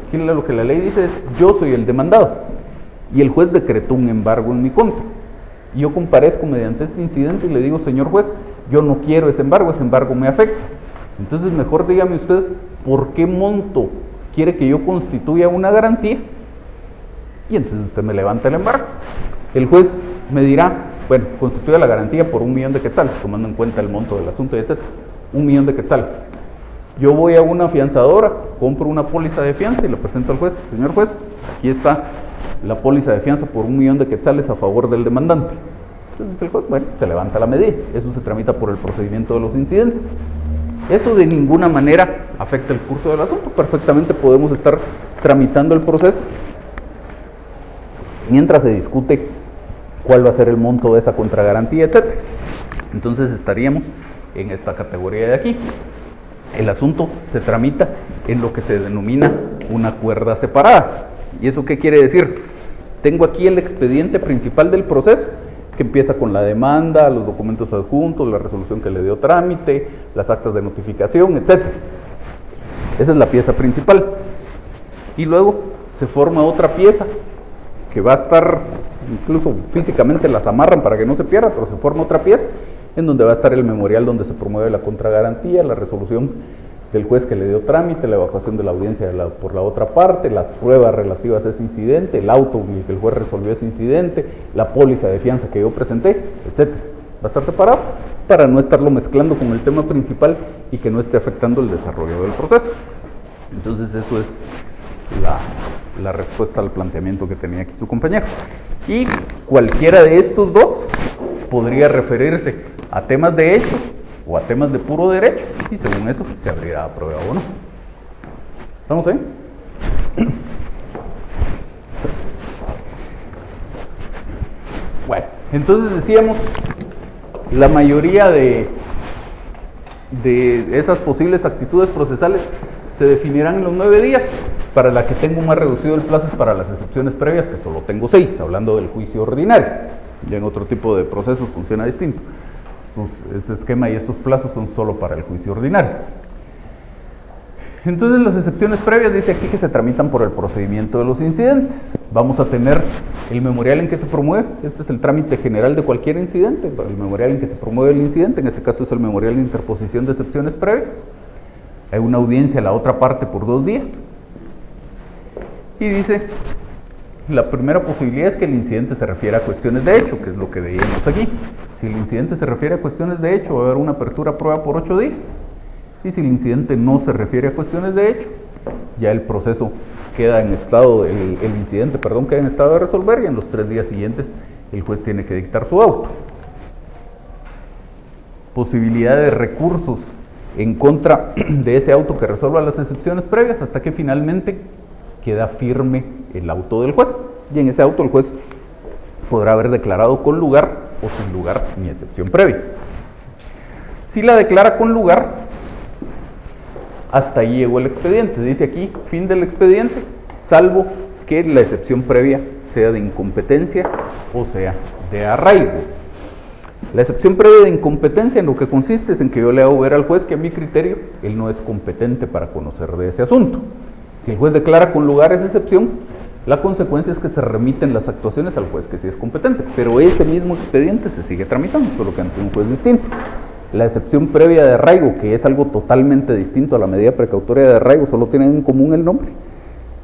Aquí lo que la ley dice es: yo soy el demandado, y el juez decretó un embargo en mi contra. Y yo comparezco mediante este incidente y le digo: señor juez, yo no quiero ese embargo me afecta. Entonces mejor dígame usted por qué monto quiere que yo constituya una garantía, y entonces usted me levanta el embargo. El juez me dirá: bueno, constituya la garantía por 1.000.000 de quetzales, tomando en cuenta el monto del asunto, etc. 1.000.000 de quetzales. Yo voy a una fianzadora, compro una póliza de fianza y le presento al juez: señor juez, aquí está la póliza de fianza por 1.000.000 de quetzales a favor del demandante. Entonces el juez, bueno, se levanta la medida. Eso se tramita por el procedimiento de los incidentes. Eso de ninguna manera afecta el curso del asunto. Perfectamente podemos estar tramitando el proceso mientras se discute cuál va a ser el monto de esa contragarantía, etc. Entonces estaríamos en esta categoría de aquí. El asunto se tramita en lo que se denomina una cuerda separada. ¿Y eso qué quiere decir? Tengo aquí el expediente principal del proceso, que empieza con la demanda, los documentos adjuntos, la resolución que le dio trámite, las actas de notificación, etc. Esa es la pieza principal. Y luego se forma otra pieza que va a estar, incluso físicamente las amarran para que no se pierda, pero se forma otra pieza en donde va a estar el memorial donde se promueve la contragarantía, la resolución del juez que le dio trámite, la evacuación de la audiencia por la otra parte, las pruebas relativas a ese incidente, el auto en el que el juez resolvió ese incidente, la póliza de fianza que yo presenté, etc. Va a estar separado para no estarlo mezclando con el tema principal y que no esté afectando el desarrollo del proceso. Entonces eso es la respuesta al planteamiento que tenía aquí su compañero. Y cualquiera de estos dos podría referirse a temas de hecho o a temas de puro derecho, y según eso se abrirá a prueba o no. ¿Estamos ahí? Bueno, entonces decíamos, la mayoría de esas posibles actitudes procesales se definirán en los 9 días. Para la que tengo más reducido el plazo es para las excepciones previas, que solo tengo 6, hablando del juicio ordinario. Ya en otro tipo de procesos funciona distinto. Este esquema y estos plazos son solo para el juicio ordinario. Entonces las excepciones previas dice aquí que se tramitan por el procedimiento de los incidentes. Vamos a tener el memorial en que se promueve, este es el trámite general de cualquier incidente, el memorial en que se promueve el incidente, en este caso es el memorial de interposición de excepciones previas. Hay una audiencia a la otra parte por 2 días. Y dice, la primera posibilidad es que el incidente se refiera a cuestiones de hecho, que es lo que veíamos aquí. Si el incidente se refiere a cuestiones de hecho, va a haber una apertura a prueba por 8 días. Y si el incidente no se refiere a cuestiones de hecho, ya el proceso queda en estado, el incidente, perdón, queda en estado de resolver, y en los 3 días siguientes el juez tiene que dictar su auto. Posibilidad de recursos en contra de ese auto que resuelva las excepciones previas hasta que finalmente queda firme el auto del juez. Y en ese auto el juez podrá haber declarado con lugar o sin lugar mi excepción previa. Si la declara con lugar, hasta ahí llegó el expediente. Dice aquí, fin del expediente, salvo que la excepción previa sea de incompetencia o sea de arraigo. La excepción previa de incompetencia en lo que consiste es en que yo le hago ver al juez que a mi criterio él no es competente para conocer de ese asunto. Si el juez declara con lugar esa excepción, la consecuencia es que se remiten las actuaciones al juez que sí es competente, pero ese mismo expediente se sigue tramitando, solo que ante un juez distinto. La excepción previa de arraigo, que es algo totalmente distinto a la medida precautoria de arraigo, solo tienen en común el nombre.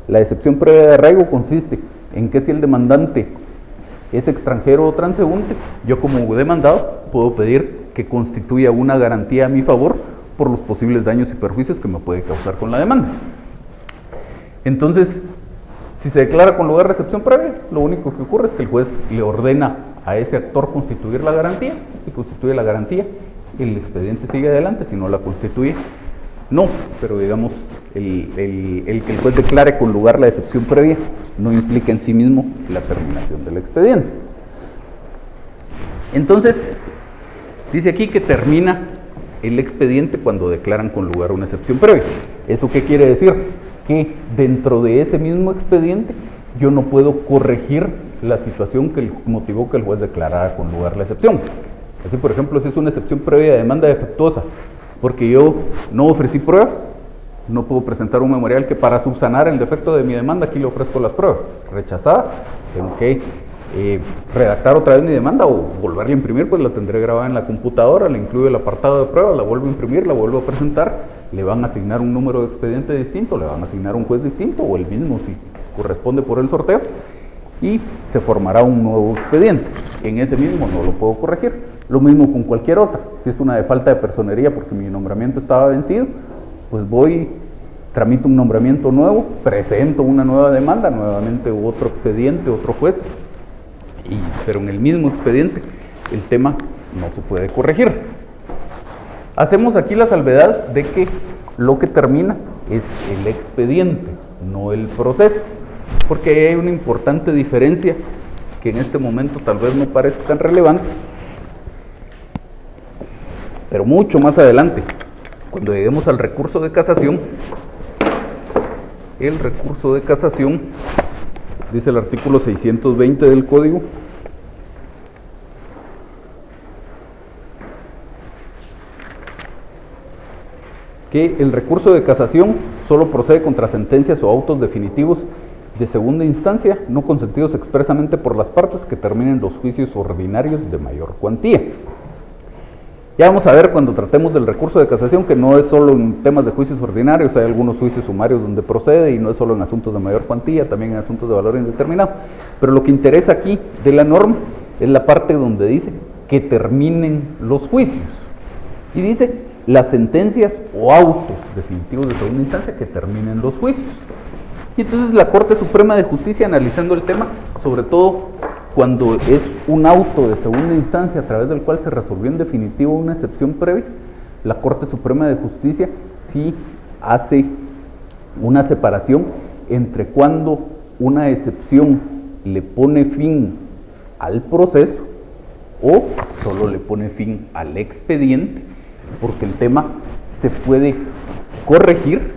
La excepción previa de arraigo consiste en que si el demandante es extranjero o transeúnte, yo como demandado puedo pedir que constituya una garantía a mi favor por los posibles daños y perjuicios que me puede causar con la demanda. Entonces, si se declara con lugar recepción previa, lo único que ocurre es que el juez le ordena a ese actor constituir la garantía. Si constituye la garantía, el expediente sigue adelante. Si no la constituye, no. Pero digamos, el que el juez declare con lugar la excepción previa no implica en sí mismo la terminación del expediente. Entonces, dice aquí que termina el expediente cuando declaran con lugar una excepción previa. ¿Eso qué quiere decir? Que dentro de ese mismo expediente yo no puedo corregir la situación que motivó que el juez declarara con lugar la excepción. Así, por ejemplo, si es una excepción previa de demanda defectuosa, porque yo no ofrecí pruebas, no puedo presentar un memorial que para subsanar el defecto de mi demanda aquí le ofrezco las pruebas. Rechazada, tengo que redactar otra vez mi demanda o volverla a imprimir, pues la tendré grabada en la computadora, le incluyo el apartado de pruebas, la vuelvo a imprimir, la vuelvo a presentar, le van a asignar un número de expediente distinto, le van a asignar un juez distinto o el mismo si corresponde por el sorteo, y se formará un nuevo expediente. En ese mismo no lo puedo corregir. Lo mismo con cualquier otra. Si es una de falta de personería porque mi nombramiento estaba vencido, pues voy, tramito un nombramiento nuevo, presento una nueva demanda, nuevamente otro expediente, otro juez, pero en el mismo expediente el tema no se puede corregir. Hacemos aquí la salvedad de que lo que termina es el expediente, no el proceso, porque hay una importante diferencia que en este momento tal vez no parezca tan relevante, pero mucho más adelante, cuando lleguemos al recurso de casación, el recurso de casación, dice el artículo 620 del Código, que el recurso de casación solo procede contra sentencias o autos definitivos de segunda instancia, no consentidos expresamente por las partes, que terminen los juicios ordinarios de mayor cuantía. Ya vamos a ver cuando tratemos del recurso de casación que no es solo en temas de juicios ordinarios, hay algunos juicios sumarios donde procede y no es solo en asuntos de mayor cuantía, también en asuntos de valor indeterminado. Pero lo que interesa aquí de la norma es la parte donde dice que terminen los juicios. Y dice las sentencias o autos definitivos de segunda instancia que terminen los juicios. Y entonces la Corte Suprema de Justicia, analizando el tema, sobre todo cuando es un auto de segunda instancia a través del cual se resolvió en definitivo una excepción previa, la Corte Suprema de Justicia sí hace una separación entre cuando una excepción le pone fin al proceso o solo le pone fin al expediente, porque el tema se puede corregir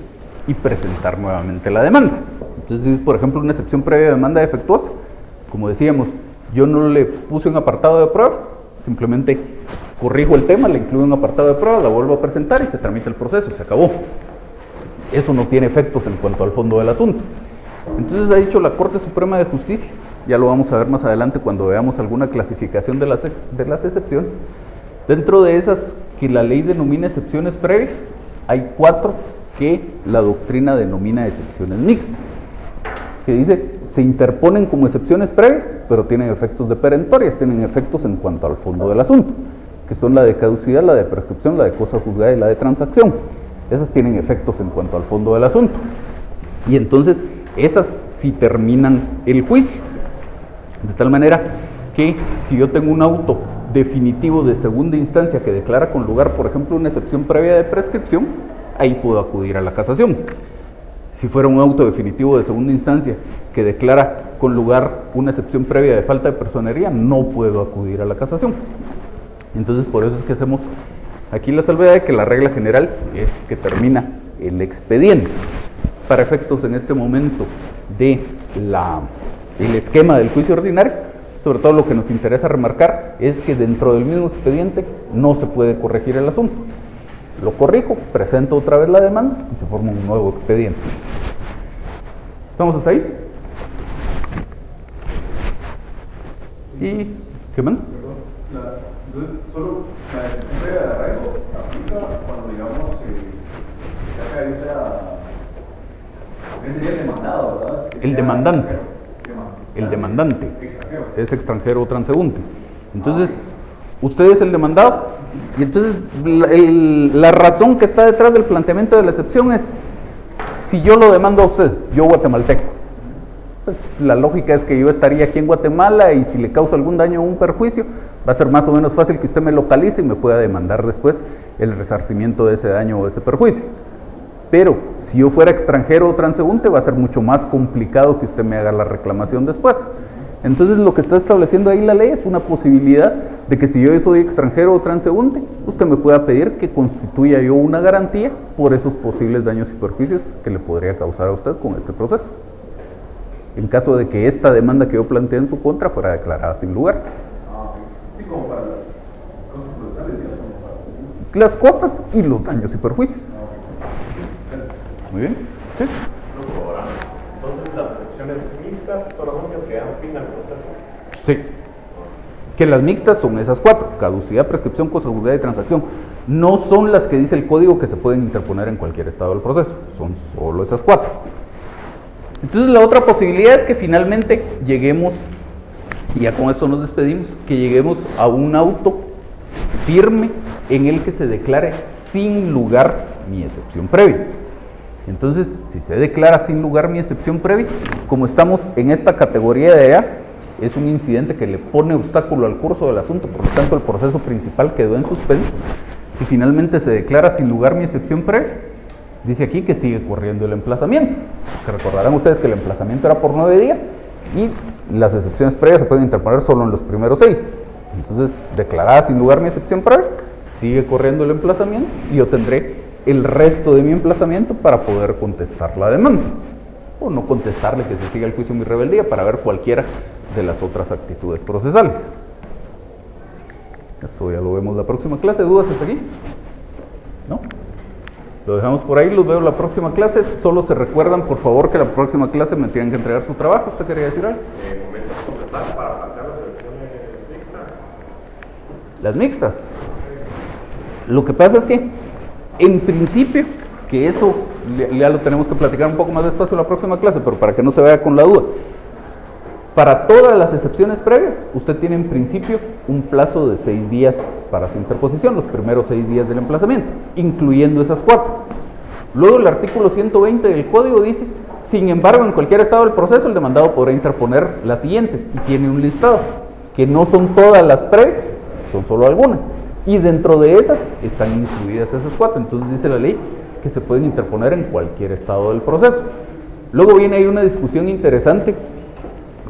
y presentar nuevamente la demanda. Entonces, si es por ejemplo una excepción previa de demanda defectuosa, como decíamos, yo no le puse un apartado de pruebas, simplemente corrijo el tema, le incluyo un apartado de pruebas, la vuelvo a presentar y se tramita el proceso, se acabó. eso no tiene efectos en cuanto al fondo del asunto. Entonces ha dicho la Corte Suprema de Justicia, ya lo vamos a ver más adelante cuando veamos alguna clasificación de las excepciones, dentro de esas que la ley denomina excepciones previas, hay 4 que la doctrina denomina excepciones mixtas, que dice se interponen como excepciones previas, pero tienen efectos de perentorias, tienen efectos en cuanto al fondo del asunto, que son la de caducidad, la de prescripción, la de cosa juzgada y la de transacción. Esas tienen efectos en cuanto al fondo del asunto. Y entonces, esas sí terminan el juicio. De tal manera que si yo tengo un auto definitivo de segunda instancia que declara con lugar, por ejemplo, una excepción previa de prescripción, ahí puedo acudir a la casación. Si fuera un auto definitivo de segunda instancia que declara con lugar una excepción previa de falta de personería, no puedo acudir a la casación. Entonces, por eso es que hacemos aquí la salvedad de que la regla general es que termina el expediente. Para efectos en este momento de el esquema del juicio ordinario, sobre todo lo que nos interesa remarcar es que dentro del mismo expediente no se puede corregir el asunto. Lo corrijo, presento otra vez la demanda y se forma un nuevo expediente. ¿Estamos hasta ahí? ¿Y qué más? Entonces, solo la excepción de arraigo aplica cuando, digamos, ¿qué sería el demandado, verdad? El demandante. El demandante es extranjero o transeúnte. Entonces, usted es el demandado y entonces la razón que está detrás del planteamiento de la excepción es si yo lo demando a usted, yo guatemalteco. Pues, la lógica es que yo estaría aquí en Guatemala y si le causo algún daño o un perjuicio, va a ser más o menos fácil que usted me localice y me pueda demandar después el resarcimiento de ese daño o ese perjuicio. Pero si yo fuera extranjero o transeúnte, va a ser mucho más complicado que usted me haga la reclamación después. Entonces lo que está estableciendo ahí la ley es una posibilidad de que si yo soy extranjero o transeúnte, usted me pueda pedir que constituya yo una garantía por esos posibles daños y perjuicios que le podría causar a usted con este proceso, en caso de que esta demanda que yo planteé en su contra fuera declarada sin lugar. Sí, como para las cosas procesales, como para Las cuotas y los daños y perjuicios. Muy bien. ¿Sí? Entonces las excepciones mixtas son las únicas que dan fin al proceso. Sí. Que las mixtas son esas 4: caducidad, prescripción, cosa juzgada y transacción. No son las que dice el código que se pueden interponer en cualquier estado del proceso, son solo esas 4. Entonces la otra posibilidad es que finalmente lleguemos, y ya con esto nos despedimos, que lleguemos a un auto firme en el que se declare sin lugar mi excepción previa. Entonces, si se declara sin lugar mi excepción previa, como estamos en esta categoría de allá, es un incidente que le pone obstáculo al curso del asunto, por lo tanto el proceso principal quedó en suspenso. Si finalmente se declara sin lugar mi excepción previa, dice aquí que sigue corriendo el emplazamiento, que recordarán ustedes que el emplazamiento era por 9 días y las excepciones previas se pueden interponer solo en los primeros 6. Entonces, declarada sin lugar mi excepción previa, sigue corriendo el emplazamiento y yo tendré el resto de mi emplazamiento para poder contestar la demanda, o no contestarle que se siga el juicio de mi rebeldía para ver cualquiera de las otras actitudes procesales. Esto ya lo vemos la próxima clase. ¿Dudas hasta aquí? ¿No? Lo dejamos por ahí, los veo la próxima clase. Solo se recuerdan, por favor, que la próxima clase me tienen que entregar su trabajo. ¿Usted quería decir algo? Momentos completar para plantear las elecciones mixtas. Las mixtas. Lo que pasa es que, en principio, que eso ya lo tenemos que platicar un poco más despacio en la próxima clase, pero para que no se vaya con la duda. Para todas las excepciones previas, usted tiene en principio un plazo de 6 días para su interposición, los primeros 6 días del emplazamiento, incluyendo esas 4. Luego el artículo 120 del código dice, sin embargo, en cualquier estado del proceso, el demandado podrá interponer las siguientes, y tiene un listado, que no son todas las previas, son solo algunas, y dentro de esas están incluidas esas 4, entonces dice la ley que se pueden interponer en cualquier estado del proceso. Luego viene ahí una discusión interesante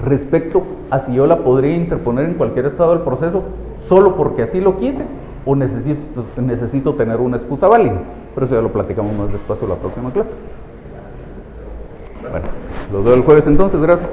respecto a si yo la podría interponer en cualquier estado del proceso solo porque así lo quise o necesito tener una excusa válida, pero eso ya lo platicamos más despacio en la próxima clase. Bueno, los veo el jueves entonces, gracias.